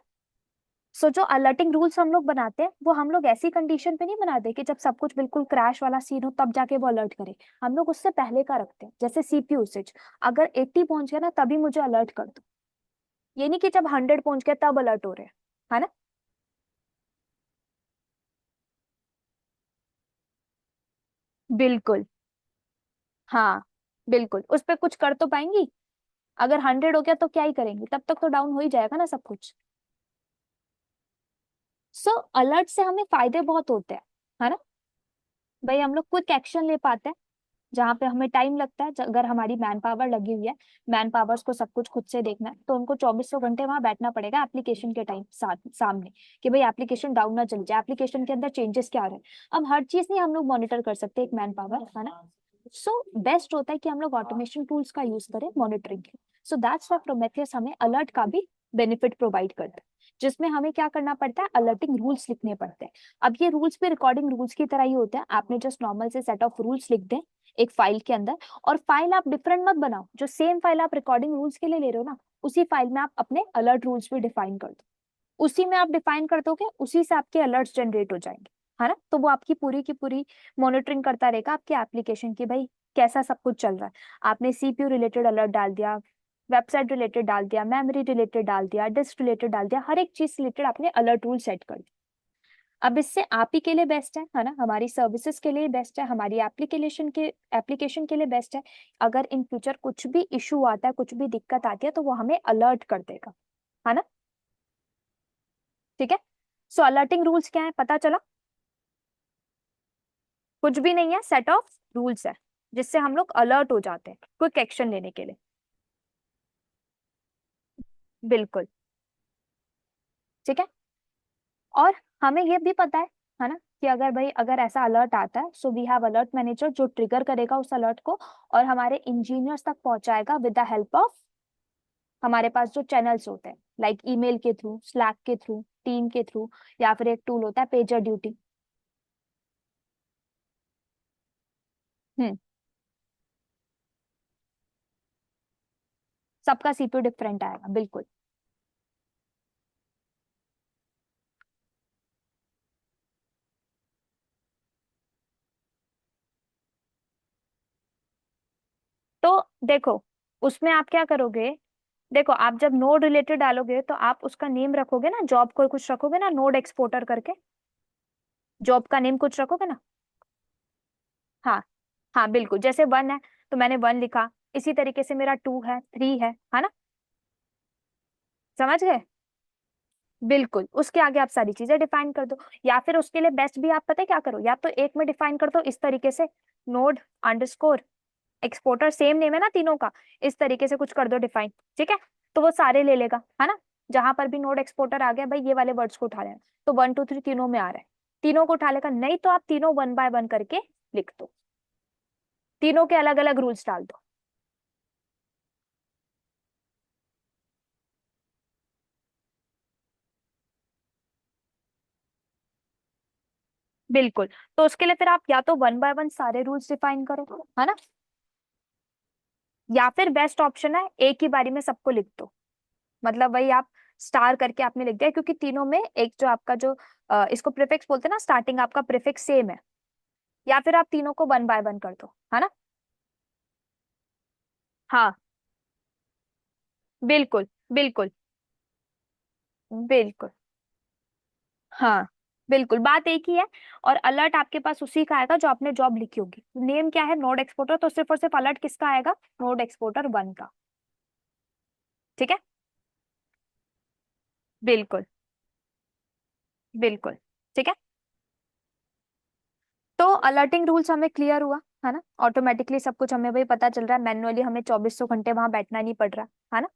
सो जो अलर्टिंग रूल्स हम लोग बनाते हैं वो हम लोग ऐसी कंडीशन पे नहीं बनाते कि जब सब कुछ बिल्कुल क्रैश वाला सीन हो तब जाके वो अलर्ट करे। हम लोग उससे पहले का रखते हैं, जैसे सीपीयू यूसेज, अगर 80 पहुंच गया ना तभी मुझे अलर्ट कर दो, ये नहीं कि जब 100 पहुंच गया तब अलर्ट हो रहे हैं, है ना। बिल्कुल, हाँ बिल्कुल, उस पर कुछ कर तो पाएंगी, अगर 100 हो गया तो क्या ही करेंगे, तब तक तो डाउन हो ही जाएगा ना सब कुछ। सो अलर्ट से हमें फायदे बहुत होते हैं, है ना। भाई हम लोग क्विक एक्शन ले पाते हैं, जहाँ पे हमें टाइम लगता है, अगर हमारी मैन पावर लगी हुई है, मैन पावर्स को सब कुछ खुद से देखना है, तो उनको 2400 घंटे वहां बैठना पड़ेगा एप्लीकेशन के टाइम साथ सामने, कि भाई एप्लीकेशन डाउन ना चल जाए, एप्लीकेशन के अंदर चेंजेस क्या आ रहे हैं। अब हर चीज नहीं हम लोग मॉनिटर कर सकते एक मैन पावर, है ना। सो बेस्ट होता है कि हम लोग ऑटोमेशन टूल्स का यूज करें मॉनिटरिंग के। सो दैट्स व्हाई प्रोमेथियस हमें अलर्ट का भी बेनिफिट प्रोवाइड करता है, जिसमें हमें क्या करना पड़ता है, अलर्टिंग रूल्स लिखने पड़ते हैं। अब ये रूल्स भी रिकॉर्डिंग रूल्स की तरह ही होते हैं, आपने जस्ट नॉर्मल से सेट ऑफ रूल्स लिख दें एक फाइल के अंदर, और फाइल आप डिफरेंट मत बनाओ, जो सेम फाइल आप रिकॉर्डिंग रूल्स के लिए ले रहे हो ना, उसी फाइल में आप अपने अलर्ट रूल्स भी डिफाइन कर दो, उसी में आप डिफाइन कर दोगे, उसी से आपके अलर्ट्स जनरेट हो जाएंगे, है ना। तो वो आपकी पूरी की पूरी मॉनिटरिंग करता रहेगा आपकी एप्लीकेशन की, भाई कैसा सब कुछ चल रहा है। आपने सीपीयू रिलेटेड अलर्ट डाल दिया, वेबसाइट रिलेटेड डाल दिया, मेमोरी रिलेटेड डाल दिया, डिस्क रिलेटेड डाल दिया, हर एक चीज रिलेटेड आपने अलर्ट रूल सेट कर दिया। अब इससे आप ही के लिए बेस्ट है ना, हमारी सर्विसेज के लिए बेस्ट है, हमारी एप्लीकेशन के लिए बेस्ट है। अगर इन फ्यूचर कुछ भी इशू आता है, कुछ भी दिक्कत आती है, तो वो हमें अलर्ट कर देगा, है ना। ठीक है। सो अलर्टिंग रूल्स क्या है पता चला, कुछ भी नहीं है, सेट ऑफ रूल्स है जिससे हम लोग अलर्ट हो जाते हैं क्विक एक्शन लेने के लिए। बिल्कुल, ठीक है। और हमें ये भी पता है ना, कि अगर भाई अगर ऐसा अलर्ट आता है, so we have alert manager जो ट्रिगर करेगा उस अलर्ट को, और हमारे इंजीनियर्स तक पहुंचाएगा विद द हेल्प ऑफ हमारे पास जो चैनल्स होते हैं, लाइक ईमेल के थ्रू, स्लैक के थ्रू, टीम के थ्रू, या फिर एक टूल होता है पेजर ड्यूटी। हम्म, सबका सीपीयू डिफरेंट आएगा, बिल्कुल। तो देखो, उसमें आप क्या करोगे, देखो आप जब नोड रिलेटेड डालोगे तो आप उसका नेम रखोगे ना, जॉब को कुछ रखोगे ना, नोड एक्सपोर्टर करके, जॉब का नेम कुछ रखोगे ना। हाँ हाँ बिल्कुल, जैसे 1 है तो मैंने 1 लिखा, इसी तरीके से मेरा 2 है, 3 है ना। समझ गए। बिल्कुल, उसके आगे आप सारी चीजें डिफाइन कर दो। या फिर उसके लिए बेस्ट भी आप पता है क्या करो, या तो एक में डिफाइन कर दो इस तरीके से, node underscore exporter, same name है ना तीनों का, इस तरीके से कुछ कर दो डिफाइन। ठीक है, तो वो सारे ले लेगा, है ना। जहां पर भी नोड एक्सपोर्टर आ गया भाई, ये वाले वर्ड्स को उठा लेना, तो 1 2 3 तीनों में आ रहा है, तीनों को उठा लेगा। नहीं तो आप तीनों 1 बाय 1 करके लिख दो, तीनों के अलग अलग रूल्स डाल दो। बिल्कुल, तो उसके लिए फिर आप या तो 1 बाय 1 सारे रूल्स डिफाइन करो, है ना, या फिर बेस्ट ऑप्शन है एक ही बारी में सबको लिख दो। मतलब वही आप स्टार करके आपने लिख दिया, क्योंकि तीनों में एक जो आपका जो इसको प्रीफिक्स बोलते हैं ना, स्टार्टिंग आपका प्रीफिक्स सेम है। या फिर आप तीनों को 1 बाय 1 कर दो, है ना। हाँ बिल्कुल बिल्कुल बिल्कुल। हाँ बिल्कुल, बात एक ही है। और अलर्ट आपके पास उसी का आएगा जो आपने जॉब लिखी होगी। नेम क्या है, नोड एक्सपोर्टर, तो सिर्फ और सिर्फ अलर्ट किसका आएगा, नोड एक्सपोर्टर 1 का। ठीक है। बिल्कुल बिल्कुल। ठीक है, तो अलर्टिंग रूल्स हमें क्लियर हुआ, है ना। ऑटोमेटिकली सब कुछ हमें वही पता चल रहा है, मैन्युअली हमें 2400 घंटे वहां बैठना नहीं पड़ रहा, है ना।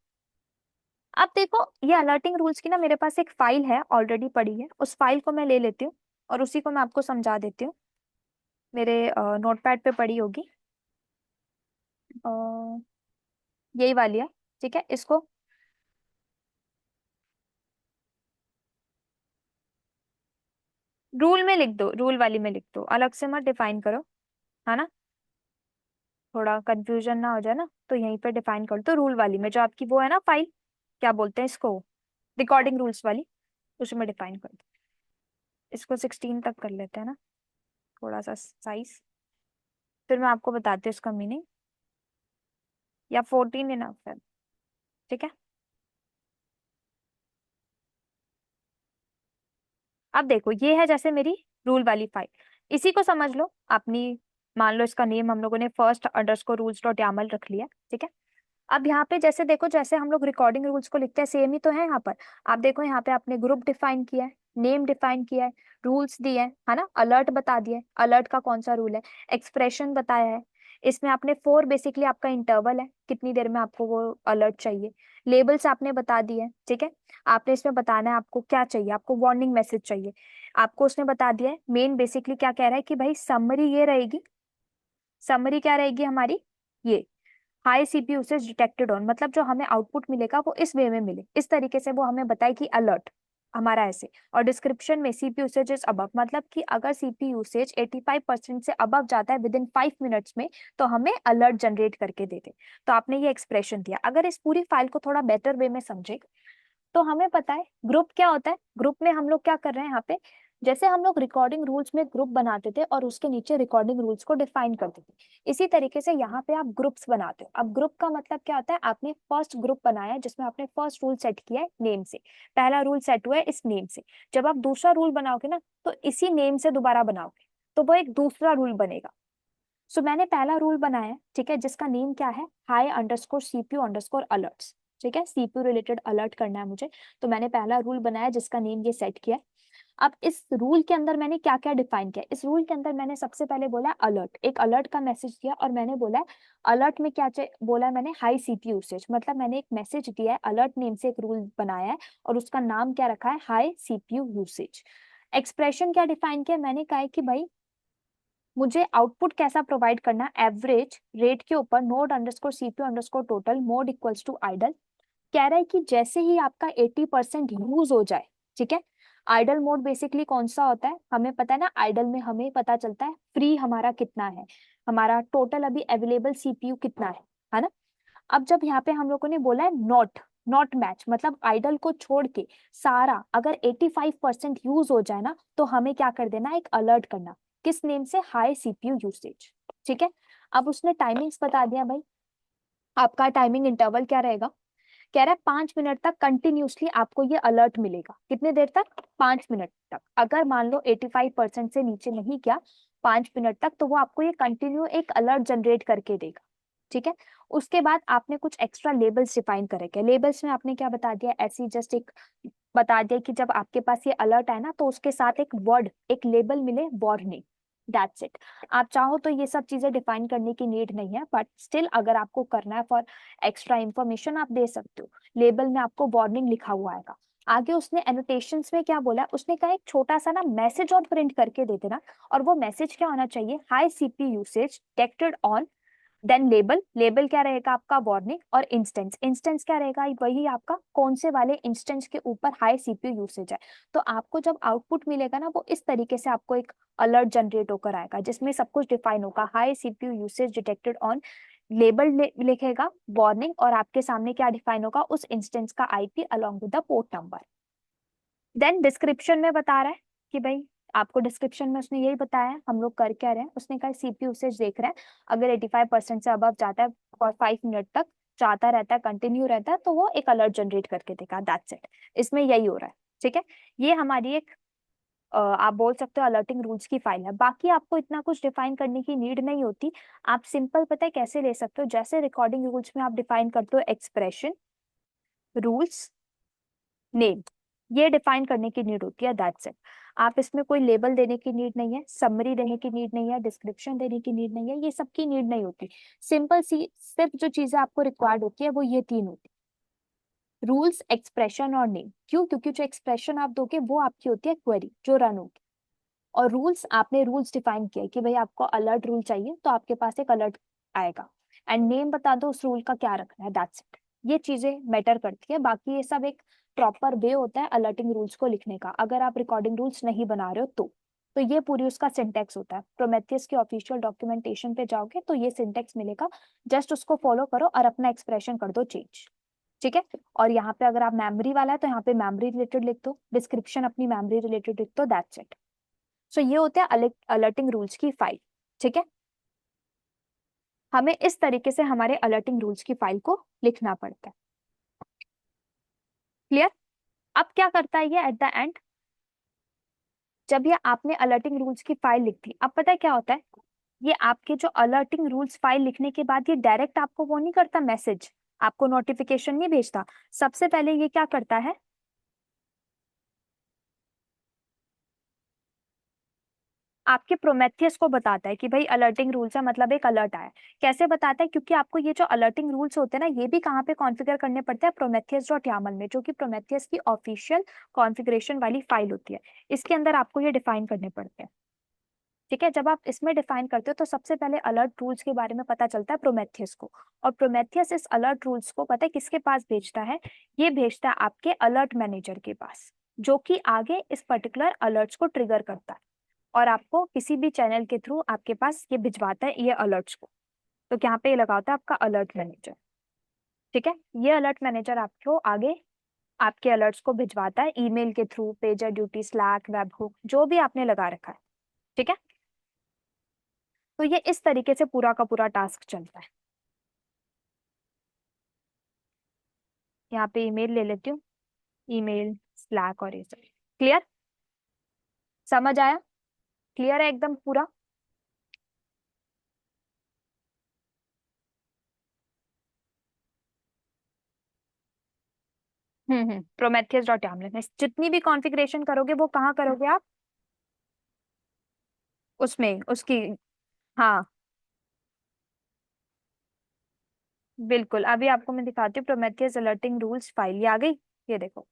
अब देखो, ये अलर्टिंग रूल्स की ना मेरे पास एक फाइल है ऑलरेडी पड़ी है, उस फाइल को मैं ले लेती हूँ और उसी को मैं आपको समझा देती हूँ। मेरे नोटपैड पे पड़ी होगी, अ, यही वाली है। ठीक है, इसको रूल में लिख दो, रूल वाली में लिख दो, अलग से मत डिफाइन करो, है ना। थोड़ा कंफ्यूजन ना हो जाए ना, तो यहीं पे डिफाइन कर दो रूल वाली में, जो आपकी वो है ना फाइल, क्या बोलते हैं इसको, रिकॉर्डिंग रूल्स वाली, उसमें डिफाइन कर दो। इसको 16 तक कर लेते हैं ना, थोड़ा सा साइज, फिर मैं आपको बताती हूँ इसका मीनिंग। या 14 इनफ है। ठीक है, अब देखो ये है जैसे मेरी रूल वाली फाइल, इसी को समझ लो अपनी। मान लो इसका नेम हम लोगों ने first underscore rules dot Yamala रख लिया। ठीक है, अब यहाँ पे जैसे देखो, जैसे हम लोग रिकॉर्डिंग रूल्स को लिखते हैं सेम ही तो है यहाँ पर। आप देखो यहाँ पे आपने ग्रुप डिफाइन किया है, नेम डिफाइन किया है, रूल्स दिए हैं, है ना, अलर्ट बता दिया है, अलर्ट का कौन सा रूल है, एक्सप्रेशन बताया है। इसमें आपने 4 बेसिकली आपका इंटरवल है, कितनी देर में आपको वो अलर्ट चाहिए। लेबल्स आपने बता दिए हैं। ठीक है, आपने इसमें बताना है आपको क्या चाहिए, आपको वार्निंग मैसेज चाहिए, आपको उसने बता दिया है। मेन बेसिकली क्या कह रहा है कि भाई समरी ये रहेगी, समरी क्या रहेगी हमारी, ये high CPU usage detected on, मतलब जो हमें आउटपुट मिलेगा वो इस वे में मिले, इस तरीके से वो हमें बताए कि अलर्ट हमारा ऐसे। और डिस्क्रिप्शन में सीपीयू यूसेज इज अबव, मतलब कि अगर सीपीयू यूसेज 85% से अबव जाता है विद इन 5 मिनट्स में, तो हमें अलर्ट जनरेट करके दे दे। तो आपने ये एक्सप्रेशन दिया। अगर इस पूरी फाइल को थोड़ा बेटर वे में समझे, तो हमें पता है ग्रुप क्या होता है। ग्रुप में हम लोग क्या कर रहे हैं यहाँ पे, जैसे हम लोग रिकॉर्डिंग रूल्स में ग्रुप बनाते थे और उसके नीचे रिकॉर्डिंग रूल्स को डिफाइन करते थे, इसी तरीके से यहाँ पे आप ग्रुप्स बनाते हो। अब ग्रुप का मतलब क्या होता है, आपने फर्स्ट ग्रुप बनाया है जिसमें आपने फर्स्ट रूल सेट किया है नेम से, पहला रूल सेट हुआ है इस नेम से। जब आप दूसरा रूल बनाओगे ना, तो इसी नेम से दोबारा बनाओगे, तो वो एक दूसरा रूल बनेगा। सो मैंने पहला रूल बनाया है, ठीक है, जिसका नेम क्या है, high underscore CPU underscore alerts. ठीक है, सीपीयू रिलेटेड अलर्ट करना है मुझे, तो मैंने पहला रूल बनाया जिसका नेम ये सेट किया है। अब इस रूल के अंदर मैंने क्या क्या डिफाइन किया, इस रूल के अंदर मैंने सबसे पहले बोला अलर्ट, एक अलर्ट का मैसेज दिया, और मैंने बोला है अलर्ट में क्या बोला है मैंने, हाई सीपीयू यूसेज, मतलब मैंने एक मैसेज दिया है, अलर्ट नेम से एक रूल बनाया है और उसका नाम क्या रखा है, हाई सीपीयू यूसेज। एक्सप्रेशन क्या डिफाइन किया, मैंने कहा है कि भाई मुझे आउटपुट कैसा प्रोवाइड करना, एवरेज रेट के ऊपर node underscore CPU underscore total mode equals to idle. कह रहा है कि जैसे ही आपका 80% यूज हो जाए, ठीक है, आइडल मोड बेसिकली कौन सा होता है हमें पता है ना, आइडल में हमें पता चलता है फ्री हमारा कितना है, हमारा टोटल अभी अवेलेबल सीपीयू कितना है ना। अब जब यहाँ पे हम लोगों ने बोला है नॉट, नॉट मैच, मतलब आइडल को छोड़ के सारा अगर 85% यूज हो जाए ना, तो हमें क्या कर देना, एक अलर्ट करना, किस नेम से, हाई सीपीयू यूसेज। ठीक है, अब उसने टाइमिंग्स बता दिया भाई, आपका टाइमिंग इंटरवल क्या रहेगा, कह रहा है 5 मिनट तक कंटिन्यूसली आपको ये अलर्ट मिलेगा। कितने देर तक? 5 मिनट तक। अगर मान लो 85% से नीचे नहीं किया 5 मिनट तक, तो वो आपको ये कंटिन्यू एक अलर्ट जनरेट करके देगा। ठीक है। उसके बाद आपने कुछ एक्स्ट्रा लेबल्स डिफाइन करे। क्या लेबल्स में आपने क्या बता दिया? ऐसी जस्ट एक बता दिया कि जब आपके पास ये अलर्ट आए ना, तो उसके साथ एक वर्ड, एक लेबल मिले, वार्निंग, दैट्स इट। आप चाहो तो ये सब चीजें डिफाइन करने की नीड नहीं है, बट स्टिल अगर आपको करना है फॉर एक्स्ट्रा इंफॉर्मेशन आप दे सकते हो। लेबल में आपको वार्निंग लिखा हुआ आएगा। आगे उसने एनोटेशंस में क्या बोला? उसने कहा एक छोटा सा ना मैसेज और प्रिंट करके दे देना। और वो मैसेज क्या होना चाहिए? High CP usage detected on, then label, label क्या रहेगा आपका? वार्निंग। और इंस्टेंस, इंस्टेंस क्या रहेगा? वही आपका कौन से वाले इंस्टेंस के ऊपर हाई सीपीयू यूसेज है। तो आपको जब आउटपुट मिलेगा ना, वो इस तरीके से आपको एक अलर्ट जनरेट होकर आएगा, जिसमें सब कुछ डिफाइन होगा। High CPU usage detected on, label लिखेगा, वार्निंग, और आपके सामने क्या डिफाइन होगा? उस इंस्टेंस का IP along with the port number. Then description में बता रहा है कि भाई आपको डिस्क्रिप्शन में उसने यही बताया है हम लोग कर क्या रहे हैं। उसने कहा सीपीयू यूसेज देख रहे हैं, अगर 85% से अबव जाता है और 5 मिनट तक जाता रहता है, कंटिन्यू रहता है, तो वो एक अलर्ट जनरेट करके देगा। That's it. इसमें यही हो रहा है। ठीक है। ये हमारी एक आप बोल सकते हो अलर्टिंग रूल्स की फाइल है। बाकी आपको इतना कुछ डिफाइन करने की नीड नहीं होती। आप सिंपल पता है कैसे ले सकते हो? जैसे रिकॉर्डिंग रूल्स में आप डिफाइन करते हो एक्सप्रेशन, रूल्स, नेम, ये डिफाइन करने की नीड होती है। That's it. आप इसमें कोई लेबल देने की नीड नहीं है, समरी देने की नीड नहीं है, डिस्क्रिप्शन देने की नीड नहीं है, ये सब की नीड नहीं होती। सिंपल सी सिर्फ जो चीजें आपको रिक्वायर्ड होती है वो ये तीन होती है: रूल्स, एक्सप्रेशन और नेम। क्यों? क्योंकि जो एक्सप्रेशन आप दोगे वो आपकी होती है क्वेरी जो रन होगी, और रूल्स, आपने रूल्स डिफाइन किया कि भाई आपको अलर्ट रूल चाहिए तो आपके पास एक अलर्ट आएगा। एंड नेम बता दो उस रूल का क्या रखना है। That's it. ये चीजें मैटर करती है। बाकी ये सब एक प्रॉपर वे होता है अलर्टिंग रूल्स को लिखने का, अगर आप रिकॉर्डिंग रूल्स नहीं बना रहे हो तो ये पूरी उसका सिंटेक्स होता है। प्रोमेथियस की ऑफिशियल डॉक्यूमेंटेशन पे जाओगे तो ये सिंटेक्स मिलेगा, जस्ट उसको फॉलो करो और अपना एक्सप्रेशन कर दो चेंज। ठीक है। और यहाँ पे अगर आप मेमोरी वाला है तो यहाँ पे मेमोरी रिलेटेड लिख दो, डिस्क्रिप्शन अपनी मेमोरी रिलेटेड लिख दो। That's it. सो ये होते हैं अलर्टिंग रूल्स की फाइल। ठीक है। हमें इस तरीके से हमारे अलर्टिंग रूल्स की फाइल को लिखना पड़ता है। क्लियर? अब क्या करता है ये एट द एंड? जब ये आपने अलर्टिंग रूल्स की फाइल लिख दी, अब पता है क्या होता है? ये आपके जो अलर्टिंग रूल्स फाइल लिखने के बाद ये डायरेक्ट आपको वो नहीं करता मैसेज, आपको नोटिफिकेशन नहीं भेजता। सबसे पहले ये क्या करता है? आपके प्रोमेथियस को बताता है कि भाई अलर्टिंग रूल्स है, मतलब एक अलर्ट आया है। कैसे बताता है? क्योंकि आपको ये जो अलर्टिंग रूल्स होते हैं ना, ये भी कहाँ पे कॉन्फ़िगर करने पड़ते हैं? प्रोमेथियस डॉट यामल में, जो कि प्रोमेथियस की ऑफिशियल कॉन्फ़िगरेशन वाली फाइल होती है। इसके अंदर आपको ये डिफाइन करने पड़ते हैं। ठीक है। जब आप इसमें डिफाइन करते हो तो सबसे पहले अलर्ट रूल्स के बारे में पता चलता है प्रोमेथियस को। और प्रोमेथियस इस अलर्ट रूल्स को पता है किसके पास भेजता है? ये भेजता है आपके अलर्ट मैनेजर के पास, जो कि आगे इस पर्टिकुलर अलर्ट्स को ट्रिगर करता है और आपको किसी भी चैनल के थ्रू आपके पास ये भिजवाता है ये अलर्ट्स को। तो यहाँ पे ये लगा होता है आपका अलर्ट मैनेजर। ठीक है। ये अलर्ट मैनेजर आपको आगे आपके अलर्ट्स को भिजवाता है ईमेल के through, pager duty, slack, webhook, जो भी आपने लगा रखा है। ठीक है। तो ये इस तरीके से पूरा का पूरा टास्क चलता है। यहाँ पे ईमेल ले लेती हूँ, ईमेल, स्लैक और ये सब। क्लियर? समझ आया? क्लियर है एकदम पूरा? प्रोमेथियस डॉट यामल में जितनी भी कॉन्फ़िगरेशन करोगे वो कहाँ करोगे आप? उसमें उसकी, हाँ बिल्कुल। अभी आपको मैं दिखाती हूँ प्रोमेथियस अलर्टिंग रूल्स फाइल, ये आ गई। ये देखो,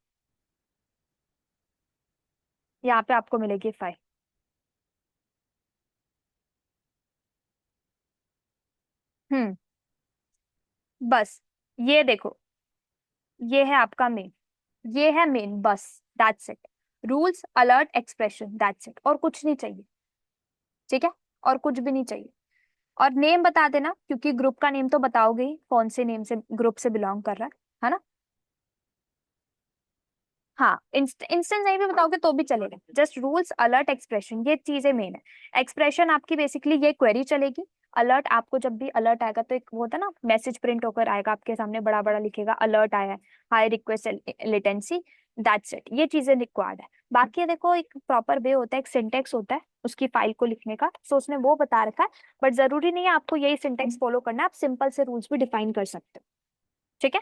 यहाँ पे आपको मिलेगी फाइल। हम्म बस ये देखो, ये है आपका मेन, ये है मेन, बस that's it. Rules, alert, expression, that's it, और कुछ नहीं चाहिए। ठीक है। और कुछ भी नहीं चाहिए। और नेम बता देना, क्योंकि ग्रुप का नेम तो बताओगे ही, कौन से नेम से ग्रुप से बिलोंग कर रहा है ना? हाँ, इंस्टेंस नहीं भी बताओगे तो भी चलेगा। जस्ट रूल्स, अलर्ट, एक्सप्रेशन, ये चीजें मेन है। एक्सप्रेशन आपकी बेसिकली ये क्वेरी चलेगी, अलर्ट, आपको जब भी अलर्ट आएगा तो एक वो होता है ना, मैसेज प्रिंट होकर आएगा आपके सामने, बड़ा बड़ा लिखेगा अलर्ट आया है, high request latency, that's it, ये चीजें रिक्वायर्ड है। बाकी देखो एक प्रॉपर वे होता है, एक सिंटेक्स होता है उसकी फाइल को लिखने का, सो उसने वो बता रखा है, बट जरूरी नहीं है आपको यही सिंटेक्स फॉलो करना है, आप सिंपल से रूल्स भी डिफाइन कर सकते हो। ठीक है।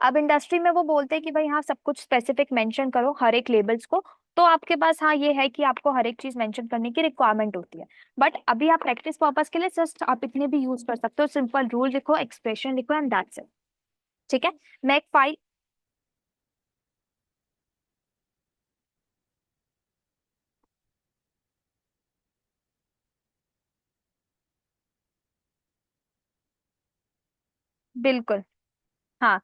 अब इंडस्ट्री में वो बोलते हैं कि भाई हाँ सब कुछ स्पेसिफिक मेंशन करो हर एक लेबल्स को, तो आपके पास हाँ ये है कि आपको हर एक चीज मेंशन करने की रिक्वायरमेंट होती है, बट अभी आप प्रैक्टिस पर्पस के लिए जस्ट आप इतने भी यूज कर सकते हो, सिंपल रूल लिखो, एक्सप्रेशन लिखो एंड दैट्स इट। ठीक है। मैं एक फाइल, बिल्कुल, हाँ,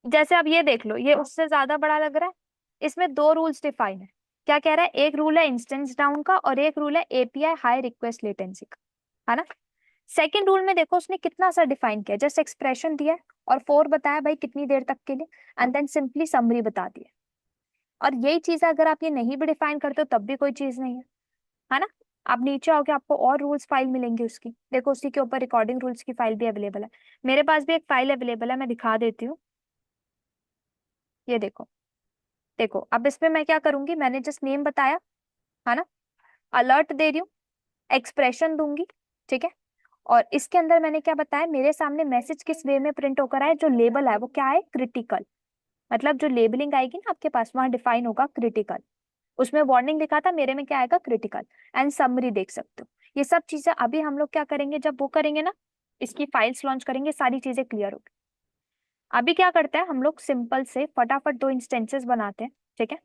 जैसे अब ये देख लो, ये उससे ज्यादा बड़ा लग रहा है, इसमें दो रूल्स डिफाइन है। क्या कह रहा है, एक रूल है इंस्टेंस डाउन का और एक रूल है एपीआई हाई रिक्वेस्ट लेटेंसी का, है ना। सेकंड रूल में देखो उसने कितना सा डिफाइन किया, जस्ट एक्सप्रेशन दिया है और फोर बताया भाई कितनी देर तक के लिए, एंड देन सिंपली समरी बता दी है। और यही चीज है, अगर आप ये नहीं भी डिफाइन करते हो तब भी कोई चीज नहीं है ना। आप नीचे आओगे आपको और रूल्स फाइल मिलेंगी उसकी, देखो उसी के ऊपर रिकॉर्डिंग रूल्स की फाइल भी अवेलेबल है, मेरे पास भी एक फाइल अवेलेबल है, मैं दिखा देती हूँ। ये देखो, देखो अब इसमें मैं क्या करूंगी, मैंने जस्ट नेम बताया, है ना, अलर्ट दे रही हूँ, एक्सप्रेशन दूंगी, ठीक है। और इसके अंदर मैंने क्या बताया, मेरे सामने मैसेज किस वे में प्रिंट होकर आए, जो लेबल है वो क्या है, क्रिटिकल, मतलब जो लेबलिंग आएगी ना आपके पास वहां डिफाइन होगा क्रिटिकल, उसमें वार्निंग लिखा था, मेरे में क्या आएगा क्रिटिकल, एंड समरी देख सकते हो। ये सब चीजें अभी हम लोग क्या करेंगे, जब वो करेंगे ना, इसकी फाइल्स लॉन्च करेंगे, सारी चीजें क्लियर होगी। अभी क्या करते हैं हम लोग, सिंपल से फटाफट दो इंस्टेंसेस बनाते हैं, ठीक है।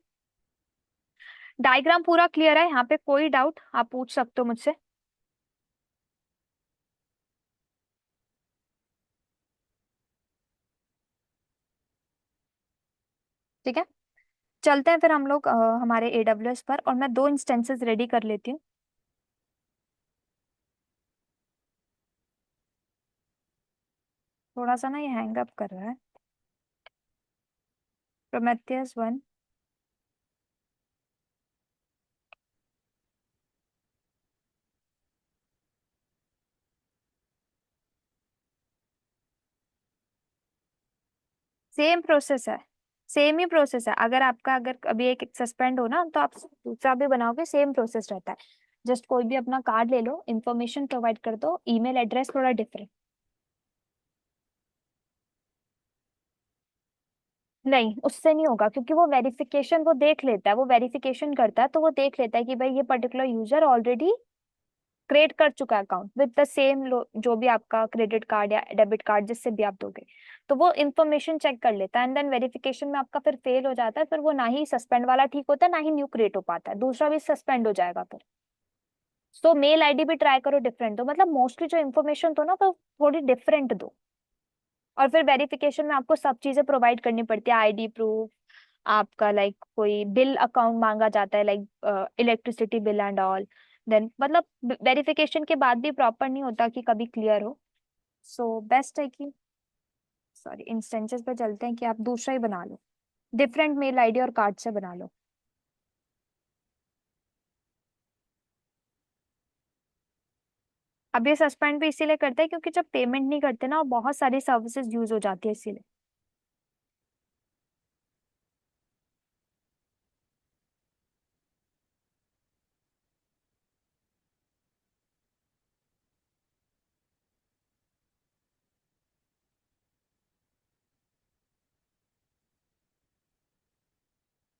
डायग्राम पूरा क्लियर है, यहाँ पे कोई डाउट आप पूछ सकते हो मुझसे। ठीक है, चलते हैं फिर हम लोग हमारे एडब्ल्यूएस पर, और मैं दो इंस्टेंसेस रेडी कर लेती हूँ। थोड़ा सा ना ये हैंग अप कर रहा है। प्रोमेथियस 1, सेम प्रोसेस है, सेम ही प्रोसेस है, अगर आपका अगर अभी एक सस्पेंड हो ना तो आप दूसरा भी बनाओगे, सेम प्रोसेस रहता है। जस्ट कोई भी अपना कार्ड ले लो, इंफॉर्मेशन प्रोवाइड कर दो, ईमेल एड्रेस थोड़ा डिफरेंट। नहीं उससे नहीं होगा, क्योंकि वो वेरिफिकेशन वो देख लेता है, वो वेरिफिकेशन करता है, तो वो देख लेता है कि भाई ये पर्टिकुलर यूजर ऑलरेडी क्रिएट कर चुका है अकाउंट विद द सेम जो भी आपका क्रेडिट कार्ड या डेबिट कार्ड जिससे भी आप दोगे, तो वो इन्फॉर्मेशन चेक कर लेता है, एंड देन वेरिफिकेशन में आपका फिर फेल हो जाता है, फिर वो ना ही सस्पेंड वाला ठीक होता है, ना ही न्यू क्रिएट हो पाता है, दूसरा भी सस्पेंड हो जाएगा फिर। सो मेल आईडी भी ट्राई करो डिफरेंट दो, मतलब मोस्टली जो इन्फॉर्मेशन दो ना तो थोड़ी डिफरेंट दो। और फिर वेरिफिकेशन में आपको सब चीजें प्रोवाइड करनी पड़ती है, आईडी प्रूफ, आपका लाइक कोई बिल अकाउंट मांगा जाता है, like electricity bill and all, then मतलब वेरिफिकेशन के बाद भी प्रॉपर नहीं होता कि कभी क्लियर हो। सो बेस्ट है कि, सॉरी, इंस्टेंसेस पे चलते हैं कि आप दूसरा ही बना लो, डिफरेंट मेल आईडी और कार्ड से बना लो। अब ये सस्पेंड भी इसीलिए करते हैं क्योंकि जब पेमेंट नहीं करते ना, बहुत सारी सर्विसेज यूज हो जाती है इसीलिए।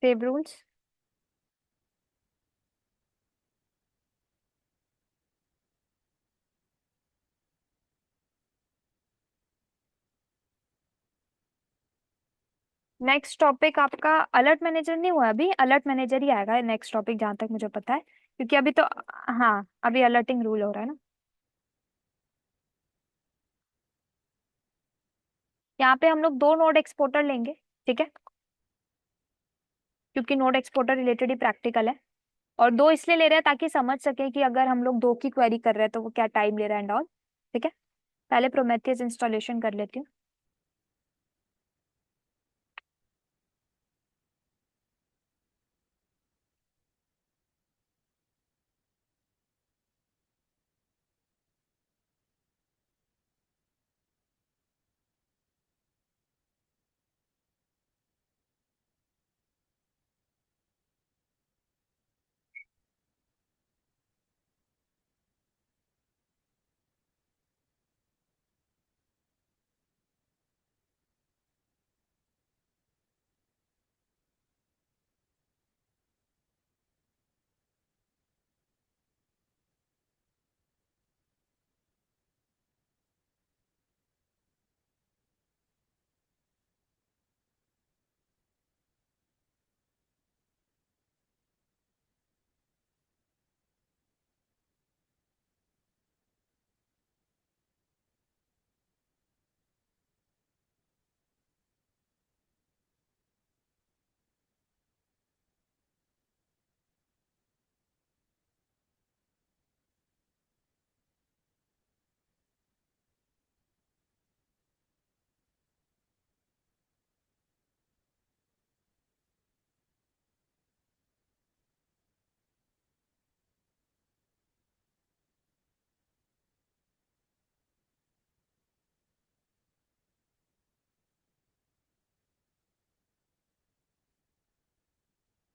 Save rules. नेक्स्ट टॉपिक आपका अलर्ट मैनेजर नहीं हुआ, अभी अलर्ट मैनेजर ही आएगा नेक्स्ट टॉपिक जहां तक मुझे पता है, क्योंकि अभी तो, हाँ अभी अलर्टिंग रूल हो रहा है ना। यहाँ पे हम लोग दो नोड एक्सपोर्टर लेंगे, ठीक है, क्योंकि नोड एक्सपोर्टर रिलेटेड ही प्रैक्टिकल है, और दो इसलिए ले रहे हैं ताकि समझ सके कि अगर हम लोग दो की क्वेरी कर रहे हैं तो वो क्या टाइम ले रहा है एंड ऑल। ठीक है, पहले प्रोमेथियस इंस्टॉलेशन कर लेती हूँ।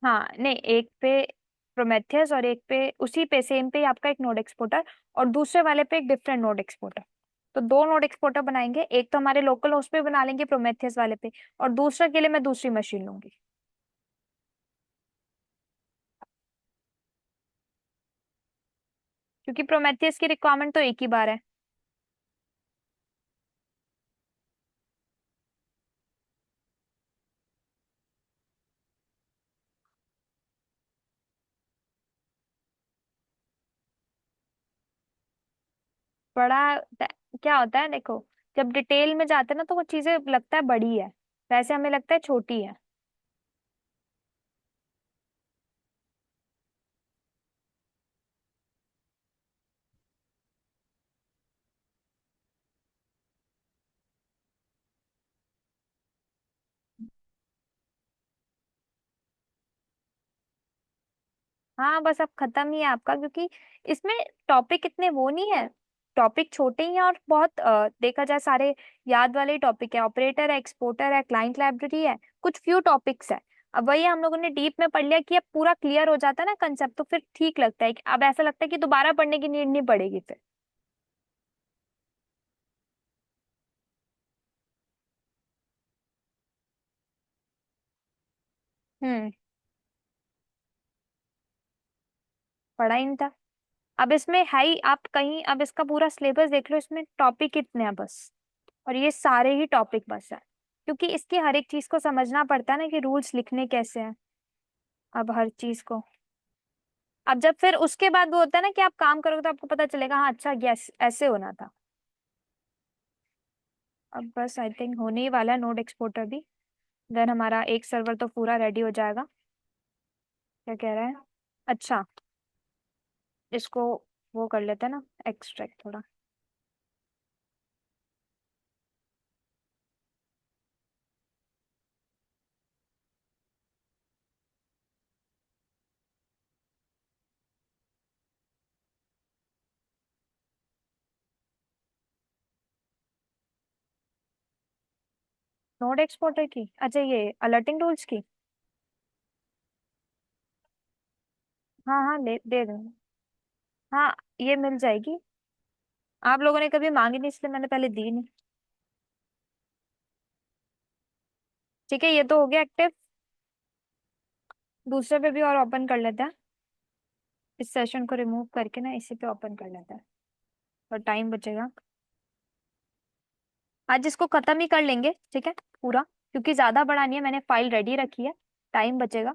हाँ नहीं, एक पे प्रोमेथियस और एक पे, उसी पे सेम पे ही आपका एक नोड एक्सपोर्टर, और दूसरे वाले पे एक डिफरेंट नोड एक्सपोर्टर। तो दो नोड एक्सपोर्टर बनाएंगे, एक तो हमारे लोकल होस्ट पे बना लेंगे प्रोमेथियस वाले पे, और दूसरा के लिए मैं दूसरी मशीन लूंगी। क्योंकि प्रोमेथियस की रिक्वायरमेंट तो एक ही बार है। बड़ा क्या होता है देखो, जब डिटेल में जाते हैं ना तो वो चीजें लगता है बड़ी है, वैसे हमें लगता है छोटी है। हाँ बस अब खत्म ही है आपका, क्योंकि इसमें टॉपिक इतने वो नहीं है, टॉपिक छोटे ही हैं, और बहुत देखा जाए सारे याद वाले ही टॉपिक है। ऑपरेटर है, एक्सपोर्टर है, क्लाइंट लाइब्रेरी है, कुछ फ्यू टॉपिक्स है। अब वही हम लोगों ने डीप में पढ़ लिया कि अब पूरा क्लियर हो जाता है ना कंसेप्ट, तो फिर ठीक लगता है। अब ऐसा लगता है कि दोबारा पढ़ने की नीड नहीं पड़ेगी फिर। हम्म। पढ़ा ही नहीं था। अब इसमें है ही, आप कहीं अब इसका पूरा सिलेबस देख लो, इसमें टॉपिक कितने हैं बस, और ये सारे ही टॉपिक बस है। क्योंकि इसकी हर एक चीज को समझना पड़ता है ना कि रूल्स लिखने कैसे हैं। अब हर चीज को, अब जब फिर उसके बाद वो होता है ना कि आप काम करोगे तो आपको पता चलेगा, हाँ अच्छा यस ऐसे होना था। अब बस आई थिंक होने ही वाला है नोड एक्सपोर्टर भी, देन हमारा एक सर्वर तो पूरा रेडी हो जाएगा। क्या कह रहा है? अच्छा, इसको वो कर लेते हैं ना, एक्सट्रैक्ट थोड़ा। नोड एक्सपोर्टर की, अच्छा ये अलर्टिंग टूल्स की। हाँ हाँ, दे दूंगा। हाँ, ये मिल जाएगी। आप लोगों ने कभी मांगी नहीं इसलिए मैंने पहले दी नहीं। ठीक है, ये तो हो गया एक्टिव। दूसरे पे भी और ओपन कर लेते हैं। इस सेशन को रिमूव करके ना इसी पे ओपन कर लेते हैं, और टाइम बचेगा। आज इसको खत्म ही कर लेंगे, ठीक है पूरा, क्योंकि ज्यादा बड़ा नहीं है, मैंने फाइल रेडी रखी है, टाइम बचेगा।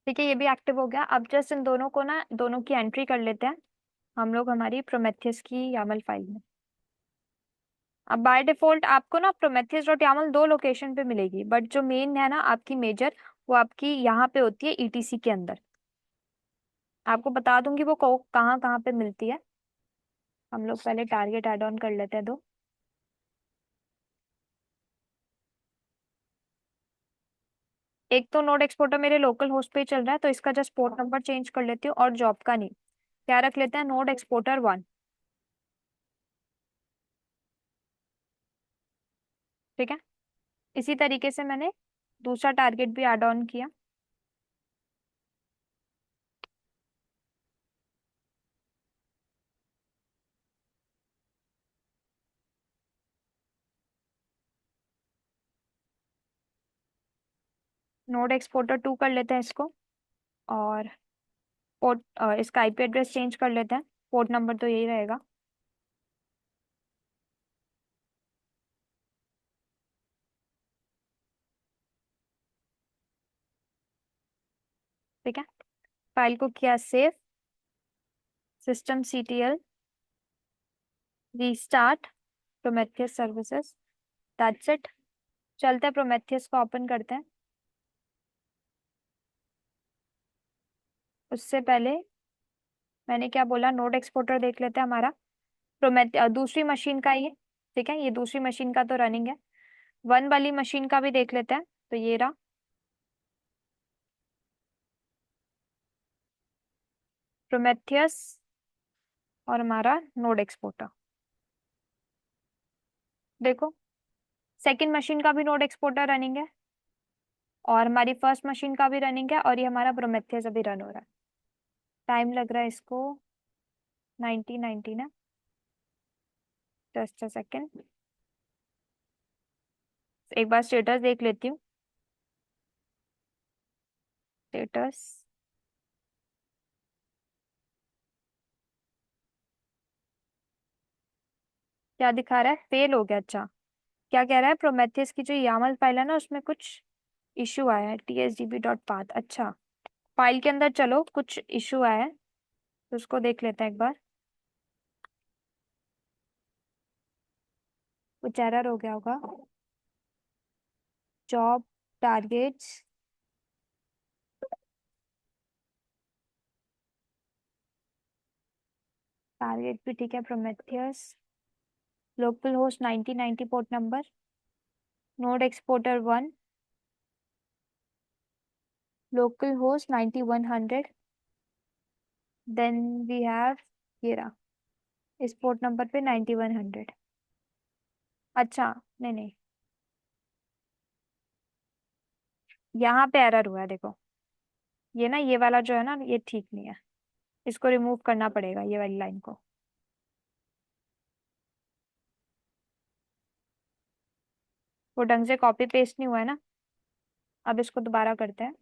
ठीक है, ये भी एक्टिव हो गया। अब जस्ट इन दोनों को ना, दोनों की एंट्री कर लेते हैं हम लोग हमारी प्रोमेथियस की यामल फाइल में। अब बाय डिफॉल्ट आपको ना प्रोमेथियस डॉट यामल दो लोकेशन पे मिलेगी, बट जो मेन है ना आपकी मेजर, वो आपकी यहाँ पे होती है ईटीसी के अंदर। आपको बता दूंगी वो कहाँ कहाँ पे मिलती है। हम लोग पहले टारगेट ऐड ऑन कर लेते हैं दो। एक तो नोड एक्सपोर्टर मेरे लोकल होस्ट पे चल रहा है, तो इसका जस्ट पोर्ट नंबर चेंज कर लेती हूँ, और जॉब का नहीं, क्या रख लेते हैं, नोड एक्सपोर्टर 1। ठीक है, इसी तरीके से मैंने दूसरा टारगेट भी ऐड ऑन किया। नोड एक्सपोर्टर 2 कर लेते हैं इसको, और पोर्ट इसका आईपी एड्रेस चेंज कर लेते हैं, पोर्ट नंबर तो यही रहेगा। ठीक है, फाइल को किया save, system CTL restart Prometheus services, that's it. चलते हैं प्रोमेथियस को ओपन करते हैं। उससे पहले मैंने क्या बोला, नोड एक्सपोर्टर देख लेते हैं हमारा, दूसरी मशीन का ये। ठीक है, ये दूसरी मशीन का तो रनिंग है। वन वाली मशीन का भी देख लेते हैं, तो ये रहा प्रोमेथियस और हमारा नोड एक्सपोर्टर। देखो, सेकंड मशीन का भी नोड एक्सपोर्टर रनिंग है, और हमारी फर्स्ट मशीन का भी रनिंग है, और ये हमारा प्रोमेथियस अभी रन हो रहा है। टाइम लग रहा है इसको 19 है, जस्ट अ सेकेंड। एक बार स्टेटस देख लेती हूँ। स्टेटस क्या दिखा रहा है, फेल हो गया। अच्छा, क्या कह रहा है, प्रोमेथियस की जो यामल फाइल है ना, उसमें कुछ इशू आया है, tsdb.path। अच्छा, फाइल के अंदर चलो, कुछ इशू आया है, तो उसको देख लेते हैं एक बार। कुछ एरर हो गया होगा। जॉब टारगेट्स, टारगेट भी ठीक है, Prometheus local host 1990 port number, node exporter 1 local host 9100, then we have ये रहा इस पोर्ट नंबर पे 9100। अच्छा, नहीं नहीं, यहाँ पे एरर हुआ है देखो। ये ना, ये वाला जो है ना, ये ठीक नहीं है, इसको रिमूव करना पड़ेगा, ये वाली लाइन को। वो ढंग से कॉपी पेस्ट नहीं हुआ है ना। अब इसको दोबारा करते हैं,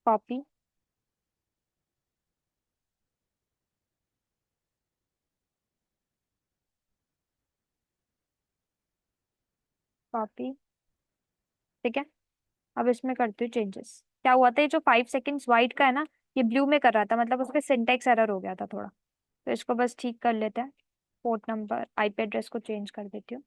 कॉपी, कॉपी। ठीक है, अब इसमें करती हूँ चेंजेस। क्या हुआ था, ये जो 5 सेकेंड्स वाइट का है ना, ये ब्लू में कर रहा था, मतलब उसके सिंटेक्स एरर हो गया था थोड़ा, तो इसको बस ठीक कर लेते हैं। पोर्ट नंबर आईपी एड्रेस को चेंज कर देती हूँ।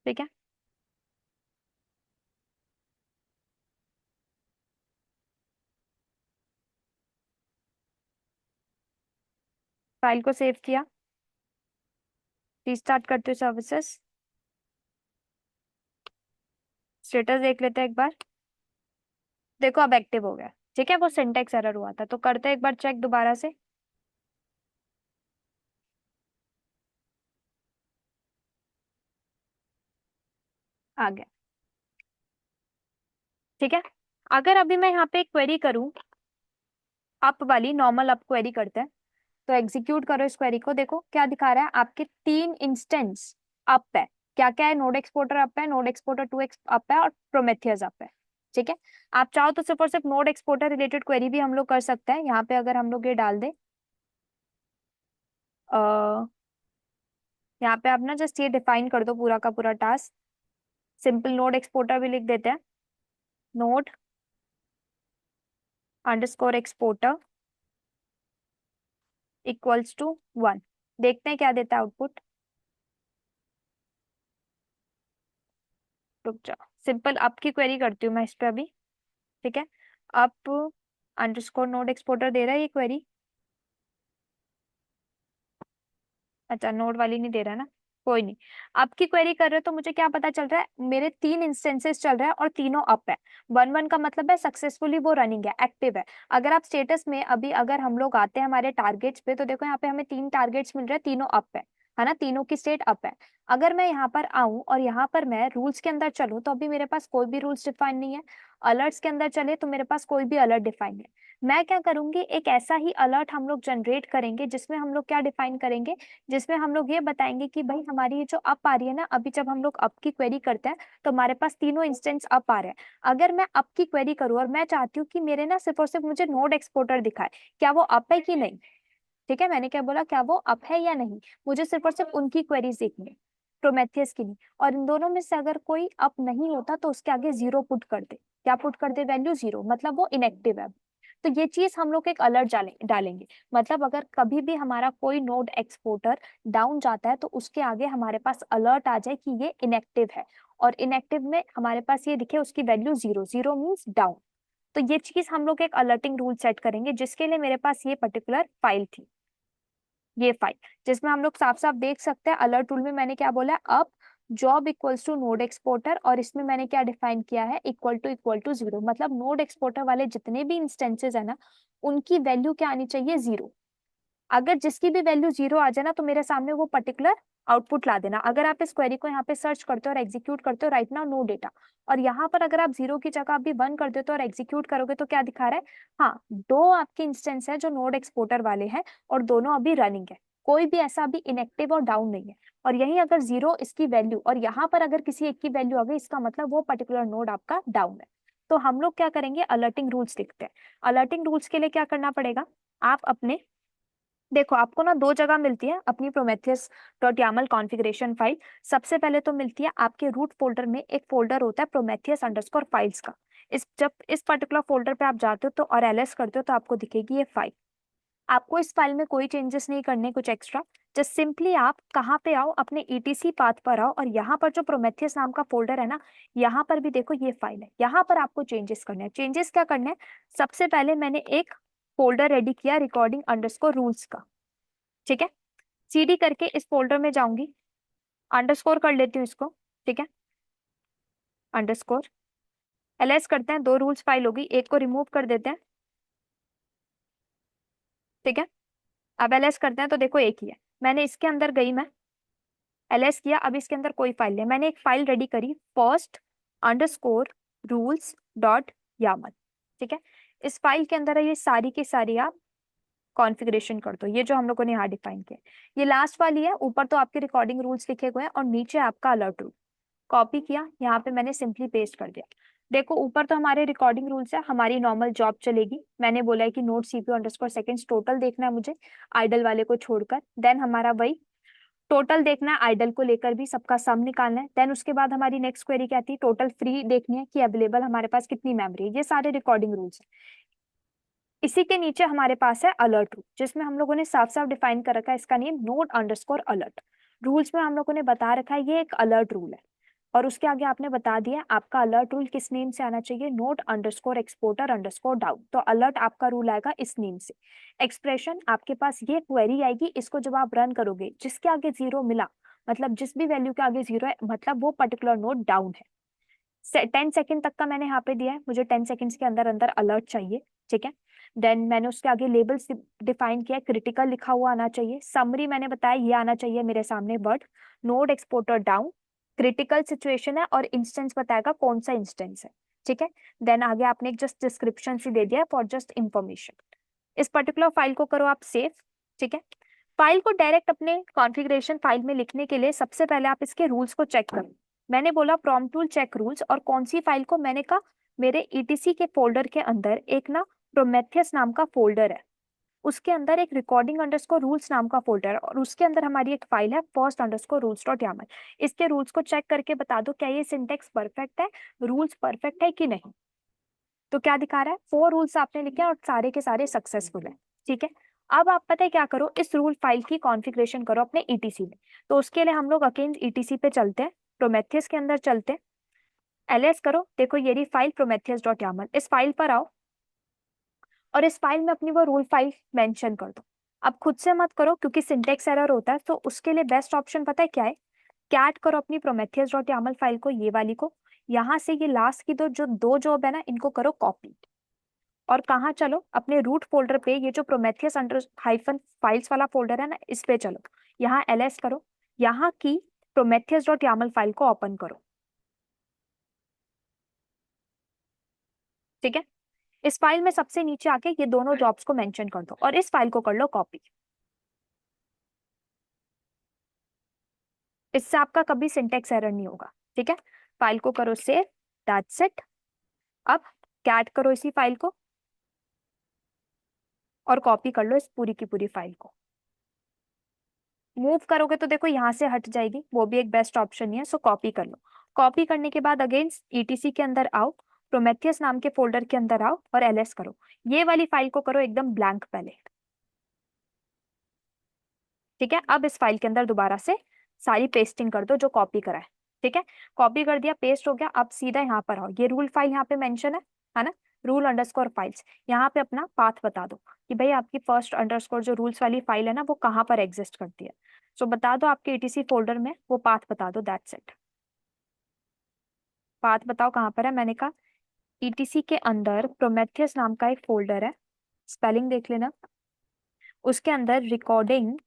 ठीक है, फाइल को सेव किया, रीस्टार्ट करते हुए सर्विसेज, स्टेटस देख लेते हैं एक बार। देखो, अब एक्टिव हो गया। ठीक है, वो सिंटेक्स एरर हुआ था, तो करते हैं एक बार चेक दोबारा से। आ गया। ठीक है, अगर अभी मैं यहाँ पे एक क्वेरी करूँ, अप वाली नॉर्मल अप क्वेरी करते हैं, तो एग्जीक्यूट करो इस क्वेरी को। देखो क्या दिखा रहा है, आपके 3 इंस्टेंस अप है। क्या क्या है, नोड एक्सपोर्टर अप है, नोड एक्सपोर्टर 2 अप है, और प्रोमेथियस अप है। ठीक है। आप चाहो तो सिर्फ और सिर्फ नोड एक्सपोर्टर रिलेटेड क्वेरी भी हम लोग कर सकते हैं। यहाँ पे अगर हम लोग ये डाल दें, यहाँ पे आप ना जस्ट ये डिफाइन कर दो पूरा का पूरा टास्क, सिंपल नोड एक्सपोर्टर भी लिख देते हैं, node underscore exporter equals to 1। देखते हैं क्या देता है आउटपुट। रुक जाओ, सिंपल अप की क्वेरी करती हूँ मैं इस पे अभी। ठीक है, अप अंडरस्कोर नोड एक्सपोर्टर दे रहा है ये क्वेरी। अच्छा, नोड वाली नहीं दे रहा है ना, कोई नहीं। आपकी क्वेरी कर रहे हो तो मुझे क्या पता चल रहा है, मेरे 3 इंस्टेंसेस चल रहा है और तीनों अप है। 1 1 का मतलब है सक्सेसफुली वो रनिंग है, एक्टिव है। अगर आप स्टेटस में अभी अगर हम लोग आते हैं हमारे टारगेट्स पे, तो देखो यहाँ पे हमें 3 टारगेट्स मिल रहे हैं, तीनों अप है ना, तीनों की स्टेट अप है। अगर मैं यहाँ पर आऊं और यहाँ पर मैं रूल्स के अंदर चलूं, तो अभी मेरे पास कोई भी रूल्स डिफाइन नहीं है। अलर्ट्स के अंदर चले तो मेरे पास कोई भी अलर्ट डिफाइन है। मैं क्या करूंगी, एक ऐसा ही अलर्ट हम लोग जनरेट करेंगे जिसमें हम लोग क्या डिफाइन करेंगे, जिसमें हम लोग ये बताएंगे कि भाई हमारी ये जो अप आ रही है ना, अभी जब हम लोग अप की क्वेरी करते हैं तो हमारे पास तीनों इंस्टेंस अप आ रहे हैं। अगर मैं अप की क्वेरी करूँ और मैं चाहती हूँ कि मेरे ना सिर्फ और सिर्फ मुझे नोड एक्सपोर्टर दिखाए, क्या वो अप है कि नहीं। ठीक है, मैंने क्या बोला, क्या वो अप है या नहीं, मुझे सिर्फ और सिर्फ उनकी क्वेरीज देखनी है, प्रोमेथियस की नहीं। और इन दोनों में से अगर कोई अप नहीं होता तो उसके आगे 0 पुट कर दे। क्या पुट कर दे, वैल्यू 0, मतलब वो इनएक्टिव है। तो ये चीज हम लोग एक अलर्ट डालेंगे। मतलब अगर कभी भी हमारा कोई नोड एक्सपोर्टर डाउन जाता है तो उसके आगे हमारे पास अलर्ट आ जाए कि ये इनएक्टिव है, और इनएक्टिव में हमारे पास ये दिखे उसकी वैल्यू 0, 0 मीन्स डाउन। तो ये चीज हम लोग एक अलर्टिंग रूल सेट करेंगे, जिसके लिए मेरे पास ये पर्टिकुलर फाइल थी, ये फाइल, जिसमें हम लोग साफ साफ देख सकते हैं अलर्ट रूल में मैंने क्या बोला है, अब job equals to node exporter, और इसमें मैंने क्या डिफाइन किया है, इक्वल टू 0। मतलब नोड एक्सपोर्टर वाले जितने भी इंस्टेंसेस है ना, उनकी वैल्यू क्या आनी चाहिए, 0। अगर जिसकी भी वैल्यू 0 आ जाए ना, तो मेरे सामने वो पर्टिकुलर आउटपुट ला देना। अगर आप इस क्वेरी को यहाँ पे सर्च करते हो और एग्जीक्यूट करते हो, राइट नाउ नो डेटा, और यहाँ पर अगर आप 0 की जगह अभी 1 कर देते हो और एग्जीक्यूट करोगे तो क्या दिखा रहा है, हाँ, 2 आपके इंस्टेंस है जो नोड एक्सपोर्टर वाले हैं और दोनों अभी रनिंग है, कोई भी ऐसा अभी इनएक्टिव और डाउन नहीं है। और यही अगर 0 इसकी वैल्यू और यहाँ पर अगर किसी एक की वैल्यू आ गई, इसका मतलब वो पर्टिकुलर नोड आपका डाउन है। तो हम लोग क्या करेंगे, अलर्टिंग रूल्स लिखते हैं। अलर्टिंग रूल्स के लिए क्या करना पड़ेगा, आप अपने, देखो आपको ना 2 जगह मिलती है अपनी Prometheus dot Yamala configuration file. सबसे पहले तो मिलती है आपके रूट फोल्डर में, एक फोल्डर होता है प्रोमेथियस अंडरस्कोर फाइल्स का। जब इस पर्टिकुलर फोल्डर पे आप जाते हो तो और एलएस करते हो तो आपको दिखेगी ये फाइल। आपको इस फाइल में कोई चेंजेस नहीं करने कुछ एक्स्ट्रा, जस्ट सिंपली आप कहाँ पे आओ, अपने ईटीसी पाथ पर आओ, और यहाँ पर जो प्रोमेथियस नाम का फोल्डर है ना, यहाँ पर भी देखो ये फाइल है, यहाँ पर आपको चेंजेस करने हैं। चेंजेस क्या करने हैं, सबसे पहले मैंने एक फोल्डर रेडी किया रिकॉर्डिंग अंडरस्कोर रूल्स का। ठीक है, सीडी करके इस फोल्डर में जाऊंगी, अंडरस्कोर कर लेती हूँ इसको। ठीक है, अंडरस्कोर एलएस करते हैं, 2 रूल्स फाइल होगी, एक को रिमूव कर देते हैं। ठीक है, अब एलएस करते हैं तो देखो एक ही है। मैंने इसके अंदर गई, मैं एलएस किया, अब इसके अंदर कोई फाइल नहीं, मैंने एक फाइल रेडी करी, first underscore rules dot Yamala. ठीक है, इस फाइल के अंदर है ये सारी की सारी आप कॉन्फ़िगरेशन कर दो, ये जो हम लोगों ने यहाँ डिफाइन किया। ये लास्ट वाली है, ऊपर तो आपके रिकॉर्डिंग रूल्स लिखे हुए हैं और नीचे आपका अलर्ट रूल। कॉपी किया, यहाँ पे मैंने सिंपली पेस्ट कर दिया। देखो ऊपर तो हमारे रिकॉर्डिंग रूल्स है, हमारी नॉर्मल जॉब चलेगी। मैंने बोला है कि note CPU underscore seconds total देखना है मुझे, आइडल वाले को छोड़कर। देन हमारा वही टोटल देखना है, आइडल को लेकर भी सबका सम निकालना है। देन उसके बाद हमारी नेक्स्ट क्वेरी क्या थी, टोटल फ्री देखनी है कि अवेलेबल हमारे पास कितनी मेमोरी है। ये सारे रिकॉर्डिंग रूल्स है। इसी के नीचे हमारे पास है अलर्ट रूल, जिसमें हम लोगों ने साफ साफ डिफाइन कर रखा है, इसका name node underscore alert. Rules में हम लोगों ने बता रखा है ये एक अलर्ट रूल है, और उसके आगे आपने बता दिया आपका अलर्ट रूल किस नेम से आना चाहिए, node underscore exporter underscore down. तो अलर्ट आपका रूल आएगा इस नेम से। एक्सप्रेशन आपके पास ये क्वेरी आएगी, इसको जब आप रन करोगे, जिसके आगे 0 मिला, मतलब जिस भी वैल्यू के आगे 0 है, मतलब वो पर्टिकुलर नोड डाउन है। 10 सेकंड तक का मैंने यहाँ पे दिया है, मुझे 10 सेकंड्स के अंदर अंदर अलर्ट चाहिए। ठीक है, देन मैंने उसके आगे लेबल्स डिफाइन किया, क्रिटिकल लिखा हुआ आना चाहिए। समरी मैंने बताया ये आना चाहिए मेरे सामने word, node exporter down, critical situation है और इंस्टेंस बताएगा कौन सा इंस्टेंस है। ठीक है, देन आगे आपने एक जस्ट डिस्क्रिप्शन सी दे दिया फॉर जस्ट इंफॉर्मेशन। इस पर्टिकुलर फाइल को करो आप सेव। ठीक है, फाइल को डायरेक्ट अपने कॉन्फ़िगरेशन फाइल में लिखने के लिए सबसे पहले आप इसके रूल्स को चेक करो। मैंने बोला प्रॉम्प्ट टूल चेक रूल्स, और कौन सी फाइल को, मैंने कहा मेरे ईटीसी के फोल्डर के अंदर एक ना प्रोमेथियस नाम का फोल्डर है, उसके अंदर एक रिकॉर्डिंग अंडरस्कोर रूल्स नाम का फोल्डर है, और उसके अंदर हमारी एक फाइल है first underscore rules dot Yamala. इसके रूल्स को चेक करके बता दो क्या ये सिंटेक्स परफेक्ट है, रूल्स परफेक्ट है कि नहीं। तो क्या दिखा रहा है, 4 रूल्स आपने लिखे हैं और सारे के सारे सक्सेसफुल है। ठीक है, अब आप पता है क्या करो, इस रूल फाइल की कॉन्फ़िगरेशन करो अपने ईटीसी में। तो उसके लिए हम लोग अगेन ईटीसी पे चलते हैं, प्रोमेथियस के अंदर चलते हैं, एलएस करो, देखो ये रही फाइल प्रोमेथियस डॉट यामल, इस फाइल पर आओ और इस फाइल में अपनी वो रूल फाइल मेंशन कर दो। अब खुद से मत करो क्योंकि सिंटेक्स एरर होता है, तो उसके लिए बेस्ट ऑप्शन पता है क्या है, कैट करो अपनी प्रोमेथियस डॉट यामल फाइल को, ये वाली को, यहाँ से ये लास्ट की दो जॉब है ना, इनको करो कॉपी, और कहाँ चलो अपने रूट फोल्डर पे, ये जो प्रोमेथियस अंडर हाइफन फाइल्स वाला फोल्डर है ना, इस पे चलो, यहाँ एलएस करो, यहाँ की प्रोमेथियस डॉट यामल फाइल को ओपन करो। ठीक है, इस फाइल में सबसे नीचे आके ये दोनों जॉब्स को मेंशन कर दो और इस फाइल को कर लो कॉपी। इससे आपका कभी सिंटेक्स एरर नहीं होगा। ठीक है, फाइल को करो सेव, दैट्स इट। अब कैट करो इसी फाइल को और कॉपी कर लो इस पूरी की पूरी फाइल को। मूव करोगे तो देखो यहाँ से हट जाएगी, वो भी एक बेस्ट ऑप्शन ही है, सो कॉपी कर लो। कॉपी करने के बाद अगेन ईटीसी के अंदर आओ, प्रोमेथियस नाम के फोल्डर के अंदर आओ और एलएस करो, ये वाली फाइल को करो एकदम ब्लैंक पहले। ठीक है, अब इस फाइल के अंदर दोबारा से सारी पेस्टिंग कर दो जो कॉपी करा है। ठीक है, कॉपी कर दिया, पेस्ट हो गया, अब सीधा यहाँ पर आओ, ये रूल फाइल यहाँ पे मेंशन है ना, रूल अंडरस्कोर फाइल्स, यहाँ पे अपना पाथ बता दो कि भाई आपकी फर्स्ट अंडरस्कोर जो रूल्स वाली फाइल है ना, वो कहाँ पर एग्जिस्ट करती है। सो बता दो आपके ईटीसी फोल्डर में, वो पाथ बता दो, दैट्स इट। पाथ बताओ कहाँ पर है, मैंने कहा ईटीसी के अंदर प्रोमेथियस नाम का एक फोल्डर है, स्पेलिंग देख लेना, उसके अंदर रिकॉर्डिंग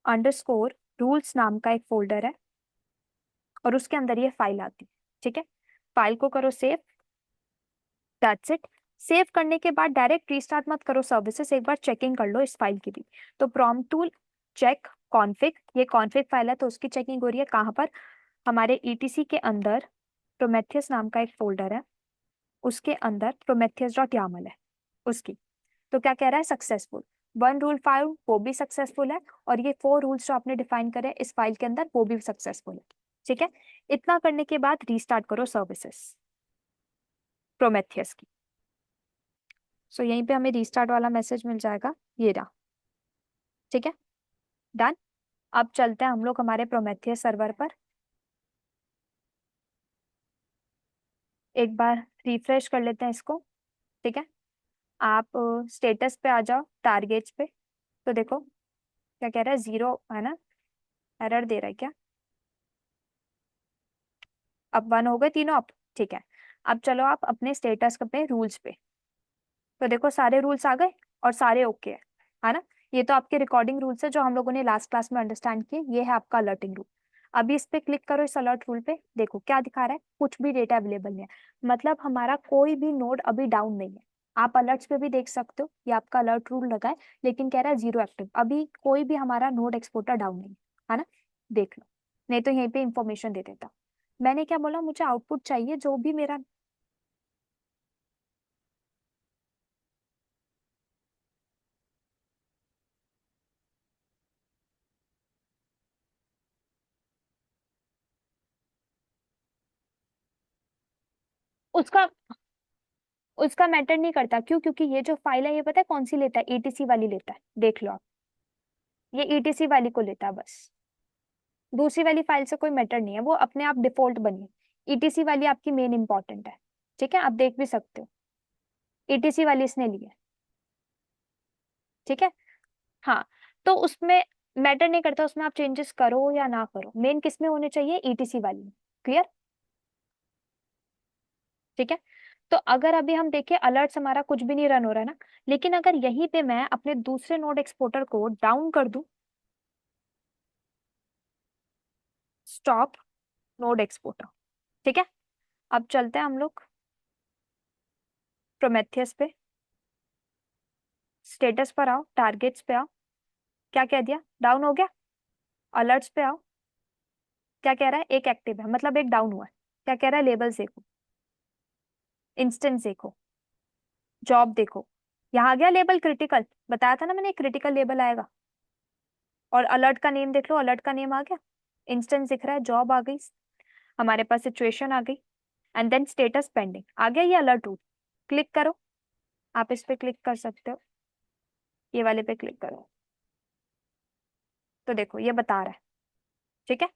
अंडरस्कोर रूल्स नाम का एक फोल्डर है और उसके अंदर ये फाइल आती है। ठीक है, फाइल को करो सेव, दैट्स इट। सेव करने के बाद डायरेक्ट रीस्टार्ट मत करो सर्विसेज, एक बार चेकिंग कर लो इस फाइल की भी। तो प्रॉम्प्ट टूल चेक कॉन्फिग, ये कॉन्फिग फाइल है तो उसकी चेकिंग हो रही है, कहाँ पर, हमारे ईटीसी के अंदर प्रोमेथियस नाम का एक फोल्डर है, उसके अंदर प्रोमेथियस डॉट यामल है उसकी। तो क्या कह रहा है, सक्सेसफुल, 1 रूल फाइल वो भी सक्सेसफुल है, और ये 4 रूल्स जो आपने डिफाइन करे इस फाइल के अंदर वो भी सक्सेसफुल है। ठीक है, इतना करने के बाद रीस्टार्ट करो सर्विसेज प्रोमेथियस की। सो यहीं पे हमें रीस्टार्ट वाला मैसेज मिल जाएगा, ये रहा। ठीक है, डन। अब चलते हैं हम लोग हमारे प्रोमेथियस सर्वर पर, एक बार रिफ्रेश कर लेते हैं इसको। ठीक है, आप स्टेटस पे आ जाओ, टारगेट्स पे, तो देखो क्या कह रहा है, 0 है ना, एरर दे रहा है क्या, अब 1 हो गए तीनों अप। ठीक है, अब चलो आप अपने स्टेटस पे रूल्स पे, तो देखो सारे रूल्स आ गए और सारे ओके है ना। ये तो आपके रिकॉर्डिंग रूल्स है जो हम लोगों ने लास्ट क्लास में अंडरस्टैंड किए, ये है आपका अलर्टिंग रूल। अभी इस पे क्लिक करो, इस अलर्ट रूल पे, देखो क्या दिखा रहा है, कुछ भी डेटा अवेलेबल नहीं है, मतलब हमारा कोई भी नोड अभी डाउन नहीं है। आप अलर्ट्स पे भी देख सकते हो, ये आपका अलर्ट रूल लगा है, लेकिन कह रहा है 0 एक्टिव, अभी कोई भी हमारा नोड एक्सपोर्टर डाउन नहीं है ना, देख लो, नहीं तो यहीं पे इंफॉर्मेशन दे देता। मैंने क्या बोला, मुझे आउटपुट चाहिए जो भी मेरा, उसका उसका मैटर नहीं करता, क्यों, क्योंकि ये जो फाइल है ये पता है कौन सी लेता है, ईटीसी वाली लेता है, देख लो आप, ये ईटीसी वाली को लेता है बस, दूसरी वाली फाइल से कोई मैटर नहीं है, वो अपने आप डिफॉल्ट बनी है, ईटीसी वाली आपकी मेन इंपॉर्टेंट है। ठीक है, आप देख भी सकते हो, ईटीसी वाली इसने ली है। ठीक है, हाँ, तो उसमें मैटर नहीं करता, उसमें आप चेंजेस करो या ना करो, मेन किस में होने चाहिए, ईटीसी वाली में। क्लियर। ठीक है, तो अगर अभी हम देखें अलर्ट्स हमारा कुछ भी नहीं रन हो रहा है ना, लेकिन अगर यहीं पे मैं अपने दूसरे नोड एक्सपोर्टर को डाउन कर दूं, स्टॉप नोड एक्सपोर्टर। ठीक है, अब चलते हैं हम लोग प्रोमेथियस पे, स्टेटस पर आओ, टारगेट्स पे आओ, क्या कह दिया, डाउन हो गया। अलर्ट्स पे आओ, क्या कह रहा है, एक एक्टिव है, मतलब एक डाउन हुआ है। क्या कह रहा है, लेबल्स देखो, इंस्टेंस देखो, जॉब देखो, यहाँ आ गया लेबल क्रिटिकल, बताया था ना मैंने क्रिटिकल लेबल आएगा। और अलर्ट का नेम देख लो, अलर्ट का नेम आ गया, इंस्टेंस दिख रहा है, जॉब आ गई, हमारे पास सिचुएशन आ गई, एंड देन स्टेटस पेंडिंग आ गया ये अलर्ट रूल। क्लिक करो, आप इस पे क्लिक कर सकते हो, ये वाले पे क्लिक करो, तो देखो ये बता रहा है, ठीक है,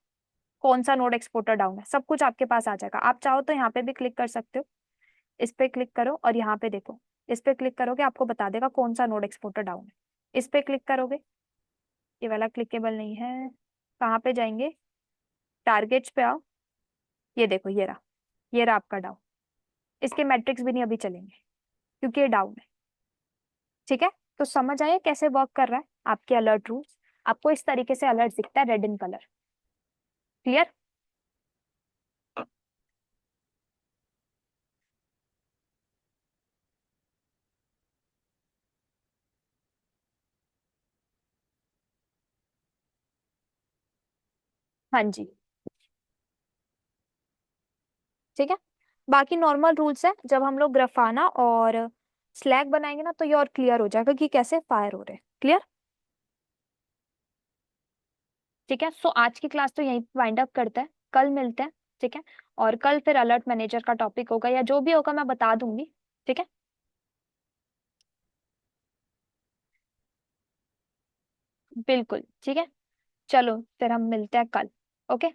कौन सा नोड एक्सपोर्टर डाउन है, सब कुछ आपके पास आ जाएगा। आप चाहो तो यहाँ पे भी क्लिक कर सकते हो, इस पे क्लिक करो और यहाँ पे देखो, इस पे क्लिक करोगे आपको बता देगा कौन सा नोड एक्सपोर्टर डाउन है। इस पे क्लिक करोगे, ये वाला क्लिकेबल नहीं है, कहाँ पे जाएंगे, टारगेट्स पे आओ, ये देखो ये रहा आपका डाउन। इसके मैट्रिक्स भी नहीं अभी चलेंगे क्योंकि ये डाउन है, ठीक है। तो समझ आया कैसे वर्क कर रहा है आपके अलर्ट रूल्स। आपको इस तरीके से अलर्ट दिखता है रेड इन कलर, क्लियर। हाँ जी, ठीक है। बाकी नॉर्मल रूल्स है, जब हम लोग ग्राफाना और स्लैग बनाएंगे ना तो ये और क्लियर हो जाएगा कि कैसे फायर हो रहे हैं, क्लियर। ठीक है, सो आज की क्लास तो यहीं वाइंड अप करते हैं, कल मिलते हैं, ठीक है। और कल फिर अलर्ट मैनेजर का टॉपिक होगा या जो भी होगा मैं बता दूंगी, ठीक है। बिल्कुल ठीक है, चलो फिर हम मिलते हैं कल, ओके।